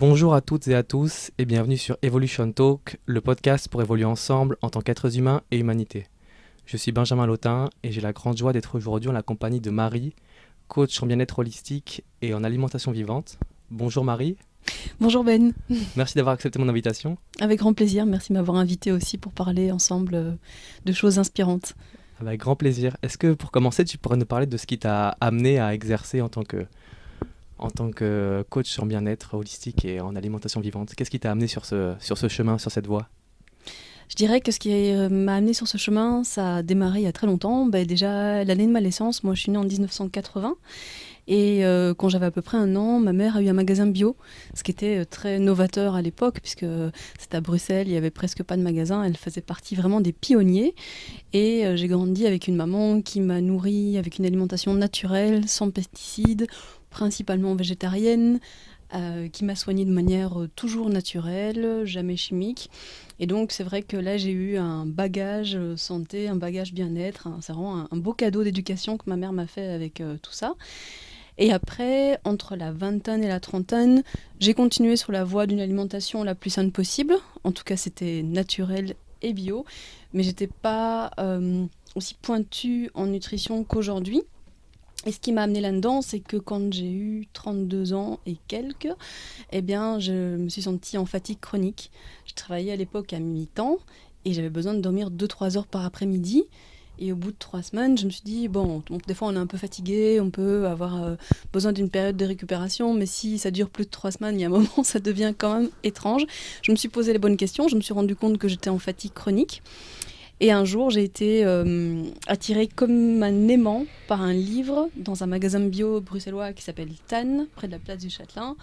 Bonjour à toutes et à tous et bienvenue sur Evolution Talk, le podcast pour évoluer ensemble en tant qu'êtres humains et humanité. Je suis Benjamin Lotin et j'ai la grande joie d'être aujourd'hui en la compagnie de Marie, coach en bien-être holistique et en alimentation vivante. Bonjour Marie. Bonjour Ben. Merci d'avoir accepté mon invitation. Avec grand plaisir, merci de m'avoir invité aussi pour parler ensemble de choses inspirantes. Avec grand plaisir. Est-ce que pour commencer, tu pourrais nous parler de ce qui t'a amené à exercer en tant que coach en bien-être holistique et en alimentation vivante? Qu'est-ce qui t'a amené sur ce chemin, sur cette voie? Je dirais que ce qui m'a amené sur ce chemin, ça a démarré il y a très longtemps. Déjà, l'année de ma naissance, moi je suis née en 1980. Et quand j'avais à peu près 1 an, ma mère a eu un magasin bio, ce qui était très novateur à l'époque, puisque c'était à Bruxelles, il n'y avait presque pas de magasin. Elle faisait partie vraiment des pionniers. Et j'ai grandi avec une maman qui m'a nourrie avec une alimentation naturelle, sans pesticides, principalement végétarienne, qui m'a soignée de manière toujours naturelle, jamais chimique. Et donc c'est vrai que là j'ai eu un bagage santé, un bagage bien-être, c'est vraiment un beau cadeau d'éducation que ma mère m'a fait avec tout ça. Et après, entre la vingtaine et la trentaine, j'ai continué sur la voie d'une alimentation la plus saine possible. En tout cas, c'était naturel et bio. Mais j'étais pas aussi pointue en nutrition qu'aujourd'hui. Et ce qui m'a amenée là-dedans, c'est que quand j'ai eu 32 ans et quelques, eh bien, je me suis sentie en fatigue chronique. Je travaillais à l'époque à mi-temps et j'avais besoin de dormir 2-3 heures par après-midi. Et au bout de 3 semaines, je me suis dit, bon, des fois on est un peu fatigué, on peut avoir besoin d'une période de récupération, mais si ça dure plus de 3 semaines, il y a un moment, ça devient quand même étrange. Je me suis posé les bonnes questions, je me suis rendu compte que j'étais en fatigue chronique. Et un jour, j'ai été attirée comme un aimant par un livre dans un magasin bio bruxellois qui s'appelle Tann, près de la place du Châtelain.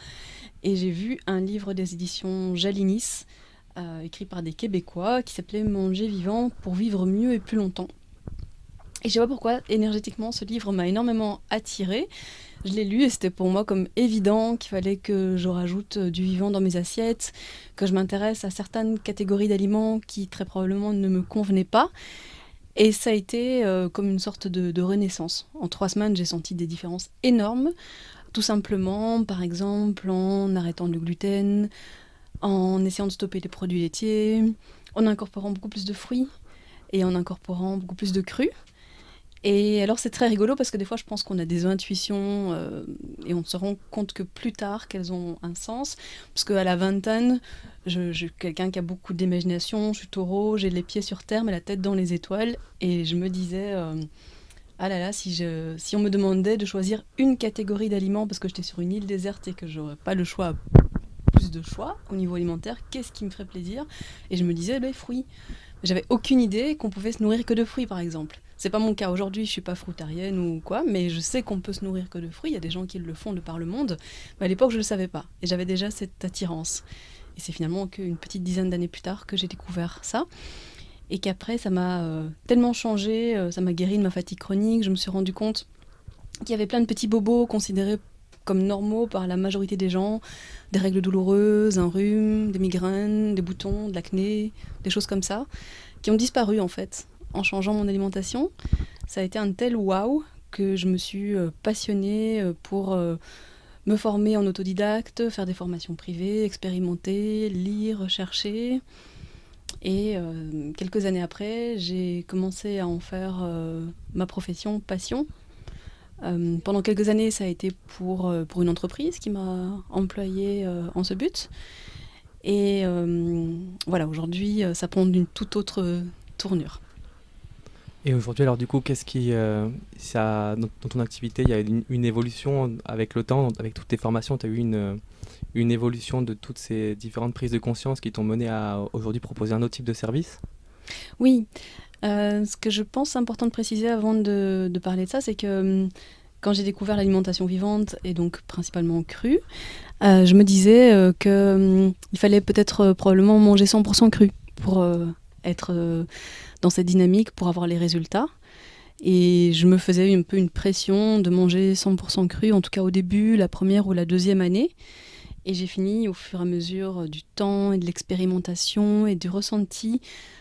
Et j'ai vu un livre des éditions Jalinis, écrit par des Québécois, qui s'appelait Manger vivant pour vivre mieux et plus longtemps. Et je sais pas pourquoi, énergétiquement, ce livre m'a énormément attirée. Je l'ai lu et c'était pour moi comme évident qu'il fallait que je rajoute du vivant dans mes assiettes, que je m'intéresse à certaines catégories d'aliments qui très probablement ne me convenaient pas. Et ça a été comme une sorte de renaissance. En 3 semaines, j'ai senti des différences énormes. Tout simplement, par exemple, en arrêtant le gluten, en essayant de stopper les produits laitiers, en incorporant beaucoup plus de fruits et en incorporant beaucoup plus de crus. Et alors c'est très rigolo parce que des fois je pense qu'on a des intuitions et on se rend compte que plus tard qu'elles ont un sens. Parce qu'à la vingtaine, je suis quelqu'un qui a beaucoup d'imagination, je suis taureau, j'ai les pieds sur terre mais la tête dans les étoiles. Et je me disais, ah là là, si on me demandait de choisir une catégorie d'aliments parce que j'étais sur une île déserte et que j'aurais pas le choix, plus de choix au niveau alimentaire, qu'est-ce qui me ferait plaisir? Et je me disais, les fruits. J'avais aucune idée qu'on pouvait se nourrir que de fruits, par exemple. C'est pas mon cas aujourd'hui, je suis pas fruitarienne ou quoi, mais je sais qu'on peut se nourrir que de fruits. Il y a des gens qui le font de par le monde. Mais à l'époque, je le savais pas. Et j'avais déjà cette attirance. Et c'est finalement qu'une petite dizaine d'années plus tard que j'ai découvert ça. Et qu'après, ça m'a tellement changé, ça m'a guéri de ma fatigue chronique. Je me suis rendu compte qu'il y avait plein de petits bobos considérés comme normaux par la majorité des gens. Des règles douloureuses, un rhume, des migraines, des boutons, de l'acné, des choses comme ça, qui ont disparu en fait. En changeant mon alimentation, ça a été un tel waouh que je me suis passionnée pour me former en autodidacte, faire des formations privées, expérimenter, lire, rechercher. Et quelques années après, j'ai commencé à en faire ma profession, passion. Pendant quelques années, ça a été pour une entreprise qui m'a employée en ce but. Et voilà, aujourd'hui, ça prend d'une toute autre tournure. Et aujourd'hui, alors du coup, qu'est-ce qui, dans ton activité, il y a une évolution avec le temps, avec toutes tes formations, tu as eu une évolution de toutes ces différentes prises de conscience qui t'ont mené à aujourd'hui proposer un autre type de service? Oui, ce que je pense important de préciser avant de parler de ça, c'est que quand j'ai découvert l'alimentation vivante, et donc principalement crue, je me disais qu'il fallait peut-être probablement manger 100% cru pour être dans cette dynamique, pour avoir les résultats. Et je me faisais un peu une pression de manger 100% cru, en tout cas au début, la première ou la deuxième année. Et j'ai fini au fur et à mesure du temps et de l'expérimentation et du ressenti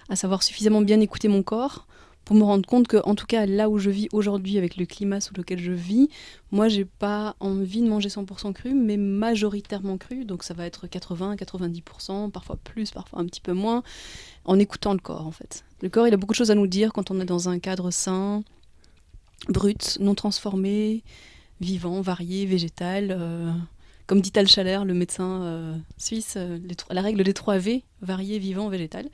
à savoir suffisamment bien écouter mon corps pour me rendre compte que, en tout cas, là où je vis aujourd'hui, avec le climat sous lequel je vis, moi, j'ai pas envie de manger 100% cru, mais majoritairement cru. Donc, ça va être 80-90%, parfois plus, parfois un petit peu moins, en écoutant le corps, en fait. Le corps, il a beaucoup de choses à nous dire quand on est dans un cadre sain, brut, non transformé, vivant, varié, végétal. Comme dit Tal Schaller, le médecin suisse, la règle des 3 V, varié, vivant, végétal.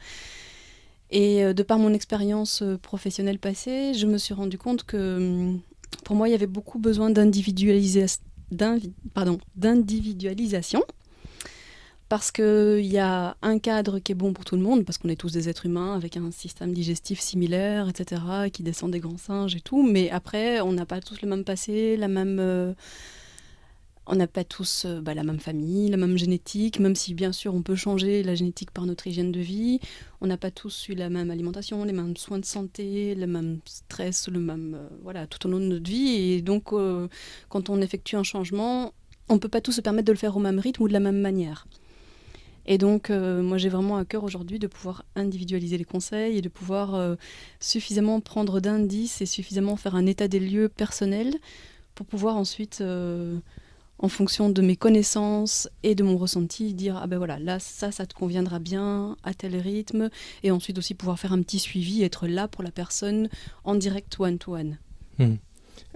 Et de par mon expérience professionnelle passée, je me suis rendu compte que pour moi, il y avait beaucoup besoin d'individualisation. Parce qu'il y a un cadre qui est bon pour tout le monde, parce qu'on est tous des êtres humains avec un système digestif similaire, etc., qui descend des grands singes et tout. Mais après, on n'a pas tous le même passé, on n'a pas tous la même famille, la même génétique, même si bien sûr on peut changer la génétique par notre hygiène de vie. On n'a pas tous eu la même alimentation, les mêmes soins de santé, le même stress, tout au long de notre vie. Et donc, quand on effectue un changement, on ne peut pas tous se permettre de le faire au même rythme ou de la même manière. Et donc, moi, j'ai vraiment à cœur aujourd'hui de pouvoir individualiser les conseils et de pouvoir suffisamment prendre d'indices et suffisamment faire un état des lieux personnel pour pouvoir ensuite, en fonction de mes connaissances et de mon ressenti, dire « Ah ben voilà, là, ça te conviendra bien à tel rythme » et ensuite aussi pouvoir faire un petit suivi, être là pour la personne en direct one-to-one.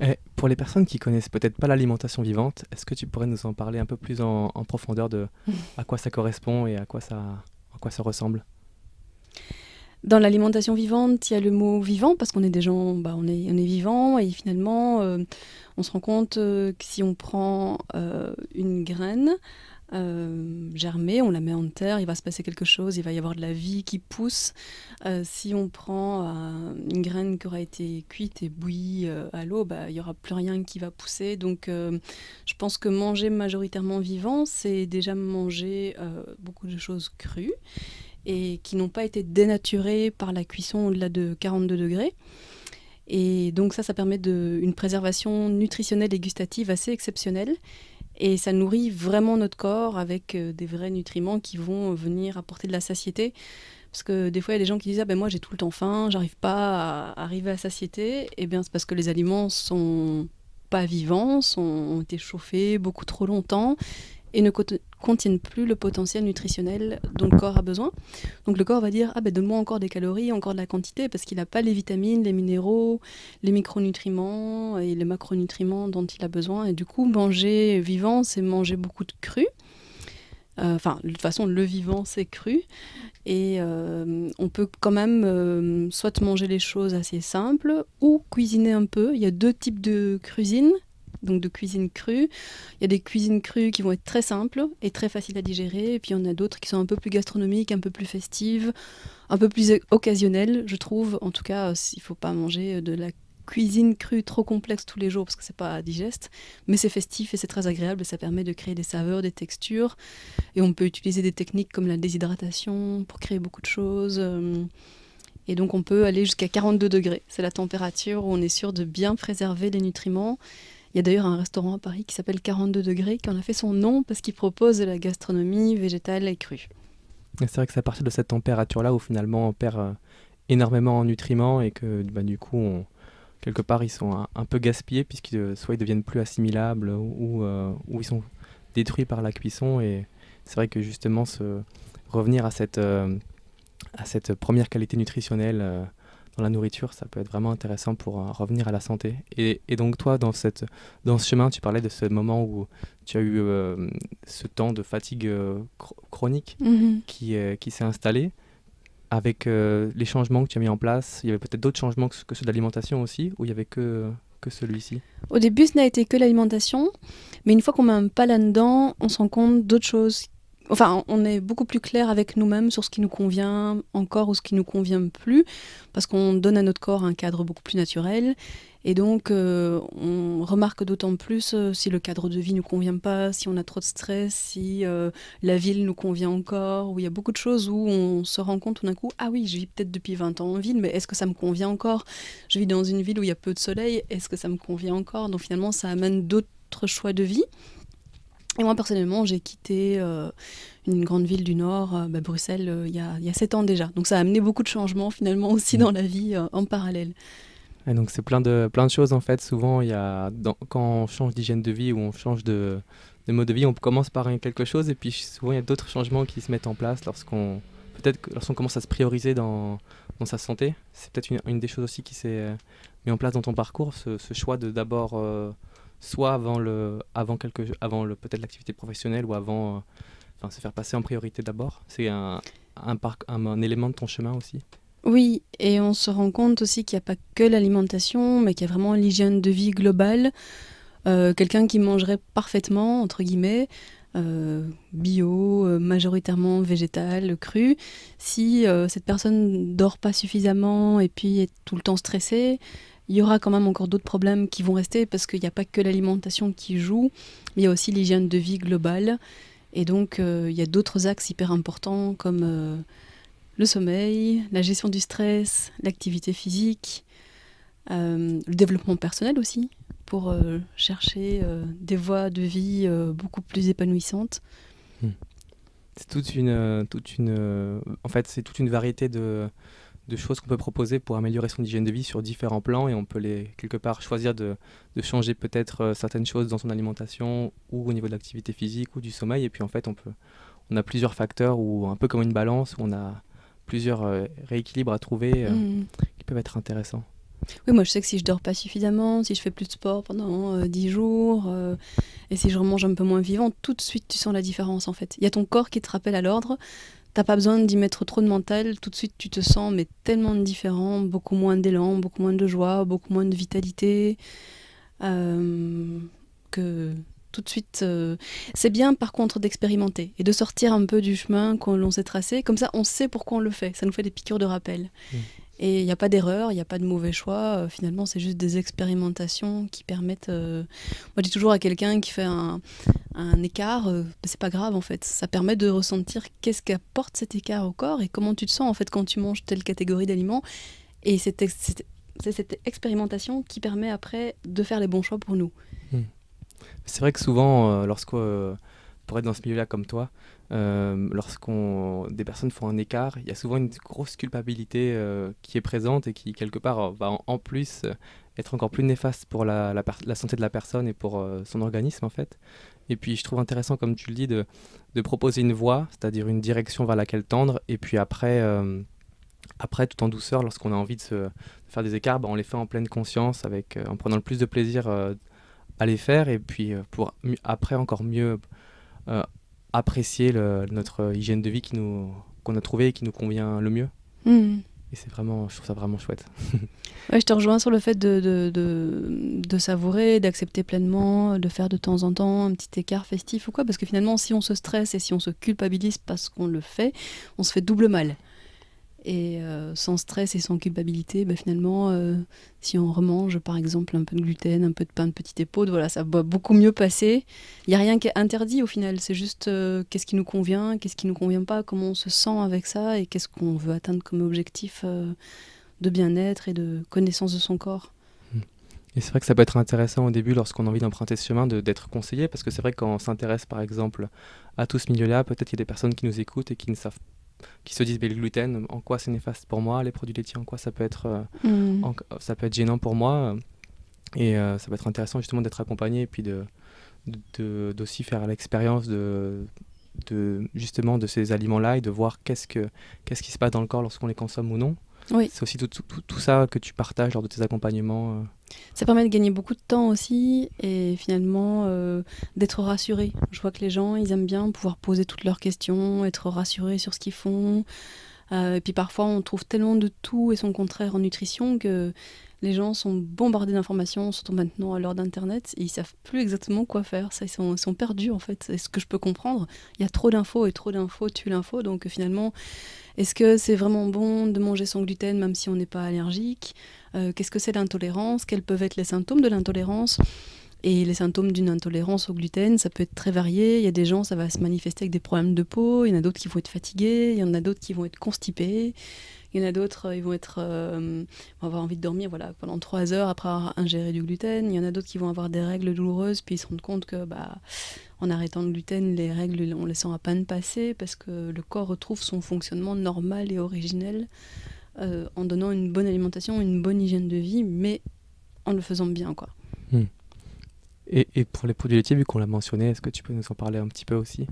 Et pour les personnes qui connaissent peut-être pas l'alimentation vivante, est-ce que tu pourrais nous en parler un peu plus en profondeur de à quoi ça correspond et à quoi ça ressemble? Dans l'alimentation vivante, il y a le mot vivant parce qu'on est des gens, on est vivant et finalement, on se rend compte que si on prend une graine germée, on la met en terre, il va se passer quelque chose, il va y avoir de la vie qui pousse. Si on prend une graine qui aura été cuite et bouillie à l'eau, il n'y aura plus rien qui va pousser. Donc, je pense que manger majoritairement vivant, c'est déjà manger beaucoup de choses crues et qui n'ont pas été dénaturées par la cuisson au-delà de 42 degrés. Et donc ça permet une préservation nutritionnelle et gustative assez exceptionnelle. Et ça nourrit vraiment notre corps avec des vrais nutriments qui vont venir apporter de la satiété. Parce que des fois, il y a des gens qui disent « Ah ben moi, j'ai tout le temps faim, j'arrive pas à arriver à satiété. » Eh bien, c'est parce que les aliments sont pas vivants, ont été chauffés beaucoup trop longtemps et ne contiennent plus le potentiel nutritionnel dont le corps a besoin. Donc le corps va dire « Ah ben donne-moi encore des calories, encore de la quantité » parce qu'il n'a pas les vitamines, les minéraux, les micronutriments et les macronutriments dont il a besoin. Et du coup, manger vivant, c'est manger beaucoup de cru. De toute façon, le vivant, c'est cru. Et on peut quand même soit manger les choses assez simples ou cuisiner un peu. Il y a 2 types de cuisine. Donc de cuisine crue. Il y a des cuisines crues qui vont être très simples et très faciles à digérer. Et puis il y en a d'autres qui sont un peu plus gastronomiques, un peu plus festives, un peu plus occasionnelles, je trouve. En tout cas, il ne faut pas manger de la cuisine crue trop complexe tous les jours parce que c'est pas digeste. Mais c'est festif et c'est très agréable et ça permet de créer des saveurs, des textures. Et on peut utiliser des techniques comme la déshydratation pour créer beaucoup de choses. Et donc on peut aller jusqu'à 42 degrés. C'est la température où on est sûr de bien préserver les nutriments. Il y a d'ailleurs un restaurant à Paris qui s'appelle 42 degrés, qui en a fait son nom parce qu'il propose de la gastronomie végétale et crue. Et c'est vrai que c'est à partir de cette température-là où finalement on perd énormément en nutriments et que du coup, quelque part, ils sont un peu gaspillés puisqu'ils soit ils deviennent plus assimilables ou ils sont détruits par la cuisson. Et c'est vrai que justement, revenir à cette première qualité nutritionnelle dans la nourriture, ça peut être vraiment intéressant pour revenir à la santé. Et donc toi, dans ce chemin, tu parlais de ce moment où tu as eu ce temps de fatigue chronique qui s'est installé. Avec les changements que tu as mis en place, il y avait peut-être d'autres changements que ceux d'alimentation aussi, ou il n'y avait que celui-ci? Au début, ce n'a été que l'alimentation, mais une fois qu'on met un pas là-dedans, on se rend compte d'autres choses. Enfin, on est beaucoup plus clair avec nous-mêmes sur ce qui nous convient encore ou ce qui nous convient plus, parce qu'on donne à notre corps un cadre beaucoup plus naturel. Et donc, on remarque d'autant plus si le cadre de vie ne nous convient pas, si on a trop de stress, si la ville nous convient encore, où il y a beaucoup de choses où on se rend compte tout d'un coup, ah oui, je vis peut-être depuis 20 ans en ville, mais est-ce que ça me convient encore? Je vis dans une ville où il y a peu de soleil, est-ce que ça me convient encore? Donc finalement, ça amène d'autres choix de vie. Et moi, personnellement, j'ai quitté une grande ville du Nord, Bruxelles, il y a 7 ans déjà. Donc ça a amené beaucoup de changements finalement aussi Mm. dans la vie en parallèle. Et donc c'est plein de choses en fait. Souvent, quand on change d'hygiène de vie ou on change de mode de vie, on commence par quelque chose et puis souvent il y a d'autres changements qui se mettent en place lorsqu'on commence à se prioriser dans sa santé. C'est peut-être une des choses aussi qui s'est mis en place dans ton parcours, ce choix de d'abord soit peut-être l'activité professionnelle ou se faire passer en priorité d'abord. C'est un élément de ton chemin aussi. Oui, et on se rend compte aussi qu'il n'y a pas que l'alimentation, mais qu'il y a vraiment l'hygiène de vie globale. Quelqu'un qui mangerait parfaitement, entre guillemets, bio, majoritairement végétal, cru, si cette personne dort pas suffisamment et puis est tout le temps stressée, il y aura quand même encore d'autres problèmes qui vont rester parce qu'il n'y a pas que l'alimentation qui joue, mais il y a aussi l'hygiène de vie globale. Et donc, il y a d'autres axes hyper importants comme le sommeil, la gestion du stress, l'activité physique, le développement personnel aussi, pour chercher des voies de vie beaucoup plus épanouissantes. Hmm. C'est en fait, c'est toute une variété de choses qu'on peut proposer pour améliorer son hygiène de vie sur différents plans et on peut quelque part choisir de changer peut-être certaines choses dans son alimentation ou au niveau de l'activité physique ou du sommeil et puis en fait on a plusieurs facteurs ou un peu comme une balance où on a plusieurs rééquilibres à trouver qui peuvent être intéressants. Oui, moi je sais que si je dors pas suffisamment, si je fais plus de sport pendant 10 jours, et si je remange un peu moins vivant, tout de suite tu sens la différence en fait. Il y a ton corps qui te rappelle à l'ordre, t'as pas besoin d'y mettre trop de mental, tout de suite tu te sens mais tellement différent, beaucoup moins d'élan, beaucoup moins de joie, beaucoup moins de vitalité, que tout de suite... C'est bien par contre d'expérimenter et de sortir un peu du chemin qu'on l'on s'est tracé, comme ça on sait pourquoi on le fait, ça nous fait des piqûres de rappel. Et il n'y a pas d'erreur, il n'y a pas de mauvais choix. Finalement, c'est juste des expérimentations qui permettent... Moi, je dis toujours à quelqu'un qui fait un écart, c'est pas grave en fait. Ça permet de ressentir qu'est-ce qu'apporte cet écart au corps et comment tu te sens en fait quand tu manges telle catégorie d'aliments. Et c'est cette expérimentation qui permet après de faire les bons choix pour nous. C'est vrai que souvent, pour être dans ce milieu-là comme toi, des personnes font un écart, il y a souvent une grosse culpabilité qui est présente et qui, quelque part, va en plus être encore plus néfaste pour la santé de la personne et pour son organisme, en fait. Et puis, je trouve intéressant, comme tu le dis, de proposer une voie, c'est-à-dire une direction vers laquelle tendre, et puis après, tout en douceur, lorsqu'on a envie de faire des écarts, on les fait en pleine conscience, en prenant le plus de plaisir à les faire, et puis pour après encore mieux apprécier notre hygiène de vie qu'on a trouvée et qui nous convient le mieux. Et je trouve ça vraiment chouette. Ouais, je te rejoins sur le fait de savourer, d'accepter pleinement, de faire de temps en temps un petit écart festif ou quoi, parce que finalement, si on se stresse et si on se culpabilise parce qu'on le fait, on se fait double mal. Et sans stress et sans culpabilité, finalement, si on remange par exemple un peu de gluten, un peu de pain de petite épaule, voilà, ça va beaucoup mieux passer. Il n'y a rien qui est interdit au final, c'est juste qu'est-ce qui nous convient, qu'est-ce qui nous convient pas, comment on se sent avec ça et qu'est-ce qu'on veut atteindre comme objectif de bien-être et de connaissance de son corps. Et c'est vrai que ça peut être intéressant au début lorsqu'on a envie d'emprunter ce chemin d'être conseillé, parce que c'est vrai que quand on s'intéresse par exemple à tout ce milieu-là, peut-être qu'il y a des personnes qui nous écoutent et qui se disent le gluten, en quoi c'est néfaste pour moi, les produits laitiers, en quoi ça peut être gênant pour moi, et ça peut être intéressant justement d'être accompagné et puis d'aussi faire l'expérience justement de ces aliments-là et de voir qu'est-ce qui se passe dans le corps lorsqu'on les consomme ou non. Oui. C'est aussi tout ça que tu partages lors de tes accompagnements. Ça permet de gagner beaucoup de temps aussi et finalement d'être rassuré. Je vois que les gens, ils aiment bien pouvoir poser toutes leurs questions, être rassurés sur ce qu'ils font. Et puis parfois, on trouve tellement de tout et son contraire en nutrition que les gens sont bombardés d'informations, surtout maintenant à l'heure d'Internet, et ils savent plus exactement quoi faire. Ça, ils sont perdus en fait. C'est ce que je peux comprendre. Il y a trop d'infos et trop d'infos tue l'info. Donc finalement, est-ce que c'est vraiment bon de manger sans gluten même si on n'est pas allergique ? Qu'est-ce que c'est l'intolérance ? Quels peuvent être les symptômes de l'intolérance ? Et les symptômes d'une intolérance au gluten, ça peut être très varié. Il y a des gens, ça va se manifester avec des problèmes de peau. Il y en a d'autres qui vont être fatigués. Il y en a d'autres qui vont être constipés. Il y en a d'autres, ils vont avoir envie de dormir pendant 3 heures après avoir ingéré du gluten. Il y en a d'autres qui vont avoir des règles douloureuses, puis ils se rendent compte que en arrêtant le gluten, les règles, on les sent à peine passer parce que le corps retrouve son fonctionnement normal et originel en donnant une bonne alimentation, une bonne hygiène de vie, mais en le faisant bien, quoi. Et pour les produits laitiers, vu qu'on l'a mentionné, est-ce que tu peux nous en parler un petit peu aussi?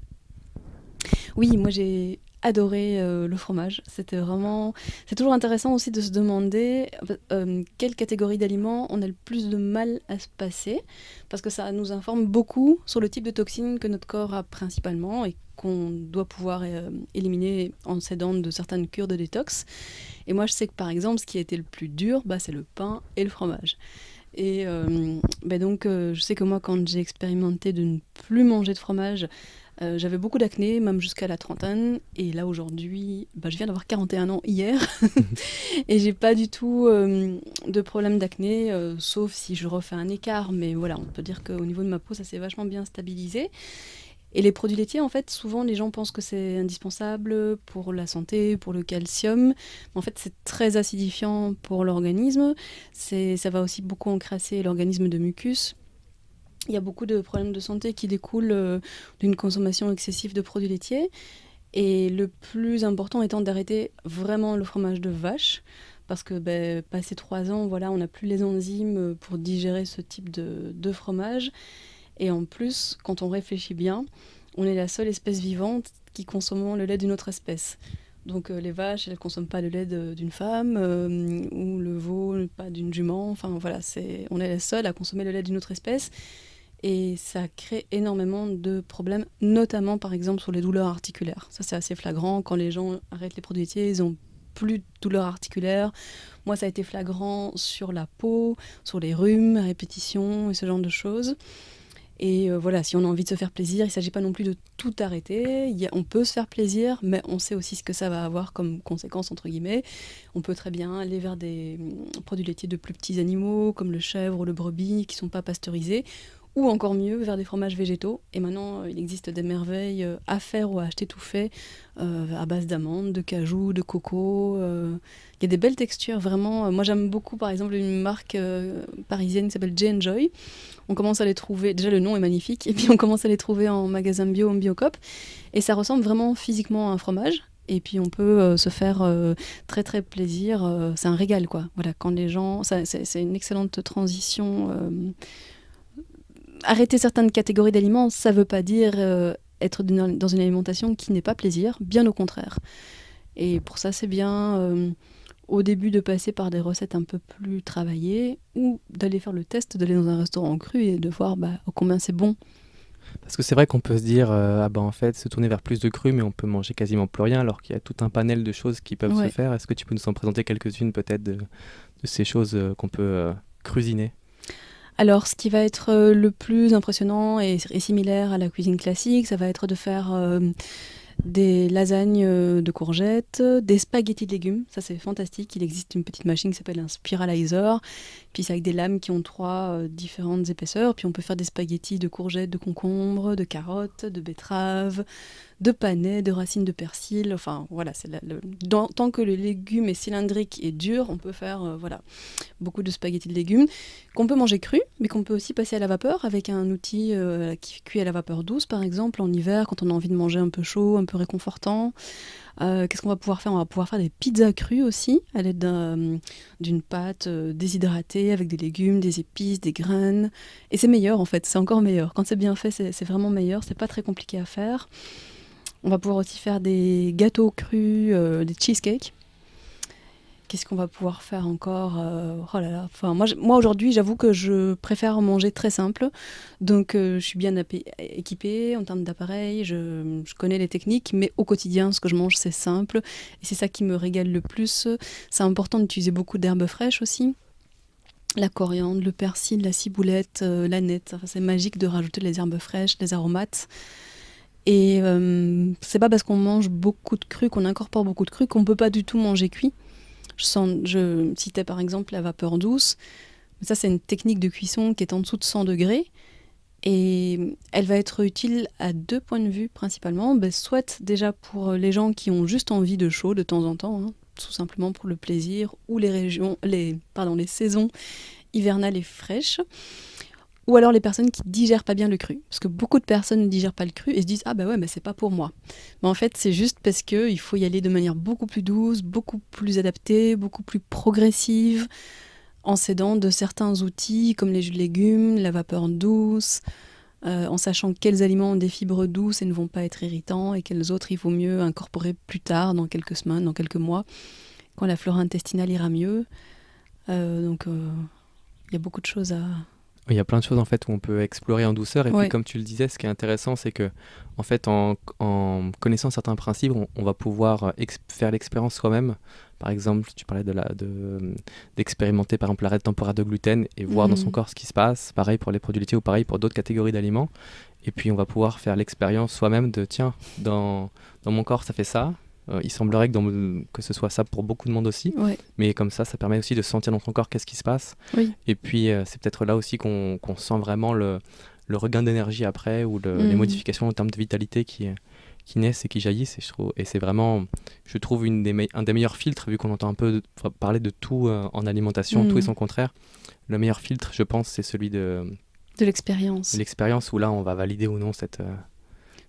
Oui, moi j'ai adoré le fromage. C'est toujours intéressant aussi de se demander quelle catégorie d'aliments on a le plus de mal à se passer, parce que ça nous informe beaucoup sur le type de toxines que notre corps a principalement et qu'on doit pouvoir éliminer en s'aidant de certaines cures de détox. Et moi je sais que par exemple ce qui a été le plus dur, c'est le pain et le fromage. Et donc je sais que moi quand j'ai expérimenté de ne plus manger de fromage, j'avais beaucoup d'acné, même jusqu'à la trentaine. Et là, aujourd'hui, je viens d'avoir 41 ans hier. Et j'ai pas du tout de problème d'acné, sauf si je refais un écart. Mais voilà, on peut dire qu'au niveau de ma peau, ça s'est vachement bien stabilisé. Et les produits laitiers, en fait, souvent, les gens pensent que c'est indispensable pour la santé, pour le calcium. Mais en fait, c'est très acidifiant pour l'organisme. Ça va aussi beaucoup encrasser l'organisme de mucus. Il y a beaucoup de problèmes de santé qui découlent d'une consommation excessive de produits laitiers. Et le plus important étant d'arrêter vraiment le fromage de vache. Parce que passé 3 ans, on n'a plus les enzymes pour digérer ce type de fromage. Et en plus, quand on réfléchit bien, on est la seule espèce vivante qui consomme le lait d'une autre espèce. Donc les vaches, elles ne consomment pas le lait d'une femme, ou le veau, pas d'une jument. Enfin voilà, on est les seuls à consommer le lait d'une autre espèce. Et ça crée énormément de problèmes, notamment par exemple sur les douleurs articulaires. Ça c'est assez flagrant, quand les gens arrêtent les produits laitiers, ils ont plus de douleurs articulaires. Moi ça a été flagrant sur la peau, sur les rhumes à répétition et ce genre de choses. Et si on a envie de se faire plaisir, il ne s'agit pas non plus de tout arrêter. On peut se faire plaisir, mais on sait aussi ce que ça va avoir comme conséquence, entre guillemets. On peut très bien aller vers des produits laitiers de plus petits animaux, comme le chèvre ou le brebis, qui ne sont pas pasteurisés, ou encore mieux, vers des fromages végétaux. Et maintenant, il existe des merveilles à faire ou à acheter tout fait, à base d'amandes, de cajou, de coco. Il y a des belles textures, vraiment. Moi, j'aime beaucoup, par exemple, une marque parisienne qui s'appelle J&Joy. On commence à les trouver, déjà le nom est magnifique, et puis on commence à les trouver en magasin bio, en Biocoop. Et ça ressemble vraiment physiquement à un fromage. Et puis on peut se faire très très plaisir. C'est un régal, quoi. Voilà, quand les gens... c'est une excellente transition. Arrêter certaines catégories d'aliments, ça ne veut pas dire être dans une alimentation qui n'est pas plaisir, bien au contraire. Et pour ça, c'est bien au début de passer par des recettes un peu plus travaillées, ou d'aller faire le test, d'aller dans un restaurant cru et de voir combien c'est bon. Parce que c'est vrai qu'on peut se dire, en fait, se tourner vers plus de cru, mais on peut manger quasiment plus rien, alors qu'il y a tout un panel de choses qui peuvent se faire. Est-ce que tu peux nous en présenter quelques-unes peut-être de ces choses qu'on peut cuisiner ? Alors, ce qui va être le plus impressionnant et similaire à la cuisine classique, ça va être de faire des lasagnes de courgettes, des spaghettis de légumes. Ça, c'est fantastique. Il existe une petite machine qui s'appelle un spiralizer. Puis c'est avec des lames qui ont 3 différentes épaisseurs. Puis on peut faire des spaghettis de courgettes, de concombres, de carottes, de betteraves, de panais, de racines de persil. Enfin, voilà. Tant que le légume est cylindrique et dur, on peut faire beaucoup de spaghettis de légumes qu'on peut manger cru, mais qu'on peut aussi passer à la vapeur avec un outil qui cuit à la vapeur douce, par exemple, en hiver, quand on a envie de manger un peu chaud, un peu réconfortant. Qu'est-ce qu'on va pouvoir faire ? On va pouvoir faire des pizzas crues aussi, à l'aide d'une pâte déshydratée avec des légumes, des épices, des graines. Et c'est meilleur, en fait, c'est encore meilleur. Quand c'est bien fait, c'est vraiment meilleur, c'est pas très compliqué à faire. On va pouvoir aussi faire des gâteaux crus, des cheesecakes. Qu'est-ce qu'on va pouvoir faire encore ? Oh là là. Enfin, moi aujourd'hui, j'avoue que je préfère manger très simple. Donc, je suis bien équipée en termes d'appareils. Je connais les techniques, mais au quotidien, ce que je mange, c'est simple. Et c'est ça qui me régale le plus. C'est important d'utiliser beaucoup d'herbes fraîches aussi. La coriandre, le persil, la ciboulette, l'aneth. Enfin, c'est magique de rajouter les herbes fraîches, les aromates. Et c'est pas parce qu'on mange beaucoup de cru, qu'on incorpore beaucoup de cru, qu'on peut pas du tout manger cuit. Je citais par exemple la vapeur douce. Ça, c'est une technique de cuisson qui est en dessous de 100 degrés. Et elle va être utile à 2 points de vue principalement. Soit déjà pour les gens qui ont juste envie de chaud de temps en temps, hein, tout simplement pour le plaisir, ou les saisons hivernales et fraîches. Ou alors les personnes qui digèrent pas bien le cru. Parce que beaucoup de personnes ne digèrent pas le cru et se disent « Ah bah ouais, mais c'est pas pour moi ». Mais en fait, c'est juste parce qu'il faut y aller de manière beaucoup plus douce, beaucoup plus adaptée, beaucoup plus progressive, en s'aidant de certains outils comme les jus de légumes, la vapeur douce, en sachant quels aliments ont des fibres douces et ne vont pas être irritants et quels autres il vaut mieux incorporer plus tard, dans quelques semaines, dans quelques mois, quand la flore intestinale ira mieux. Donc il y a beaucoup de choses à... Il y a plein de choses en fait où on peut explorer en douceur et Ouais. puis comme tu le disais, ce qui est intéressant c'est que en fait en connaissant certains principes, on va pouvoir faire l'expérience soi-même. Par exemple, tu parlais d'expérimenter par exemple l'arrêt temporaire de gluten et voir dans son corps ce qui se passe. Pareil pour les produits laitiers ou pareil pour d'autres catégories d'aliments. Et puis on va pouvoir faire l'expérience soi-même de tiens, dans mon corps ça fait ça. Il semblerait que ce soit ça pour beaucoup de monde aussi, Ouais. mais comme ça permet aussi de sentir dans son corps qu'est-ce qui se passe. Oui. Et puis c'est peut-être là aussi qu'on sent vraiment le regain d'énergie après ou les modifications en termes de vitalité qui naissent et qui jaillissent. Et c'est vraiment, je trouve, un des meilleurs filtres, vu qu'on entend un peu parler de tout en alimentation, tout et son contraire. Le meilleur filtre, je pense, c'est celui de l'expérience. L'expérience où là, on va valider ou non cette...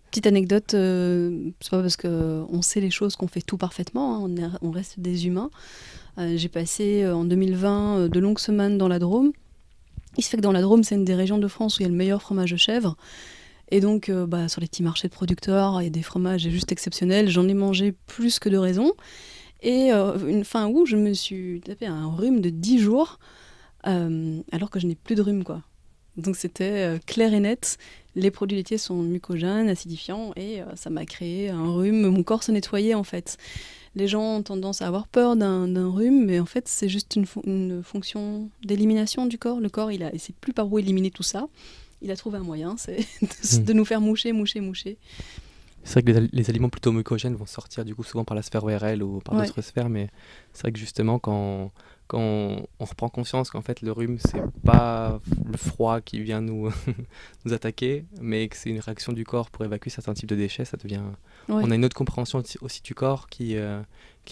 Petite anecdote, c'est pas parce qu'on sait les choses qu'on fait tout parfaitement, hein, on reste des humains. J'ai passé en 2020 de longues semaines dans la Drôme. Il se fait que dans la Drôme, c'est une des régions de France où il y a le meilleur fromage de chèvre. Et donc, sur les petits marchés de producteurs, il y a des fromages juste exceptionnels. J'en ai mangé plus que de raison. Et une fin août, je me suis tapé un rhume de 10 jours, alors que je n'ai plus de rhume, quoi. Donc c'était clair et net. Les produits laitiers sont mucogènes, acidifiants, et ça m'a créé un rhume. Mon corps se nettoyait, en fait. Les gens ont tendance à avoir peur d'un rhume, mais en fait, c'est juste une fonction d'élimination du corps. Le corps, il sait plus par où éliminer tout ça. Il a trouvé un moyen, c'est de nous faire moucher. C'est vrai que les aliments plutôt mucogènes vont sortir du coup souvent par la sphère ORL ou par d'autres sphères, mais c'est vrai que justement quand on reprend conscience qu'en fait le rhume c'est pas le froid qui vient nous attaquer, mais que c'est une réaction du corps pour évacuer certains types de déchets, ça devient... Ouais. On a une autre compréhension aussi du corps qui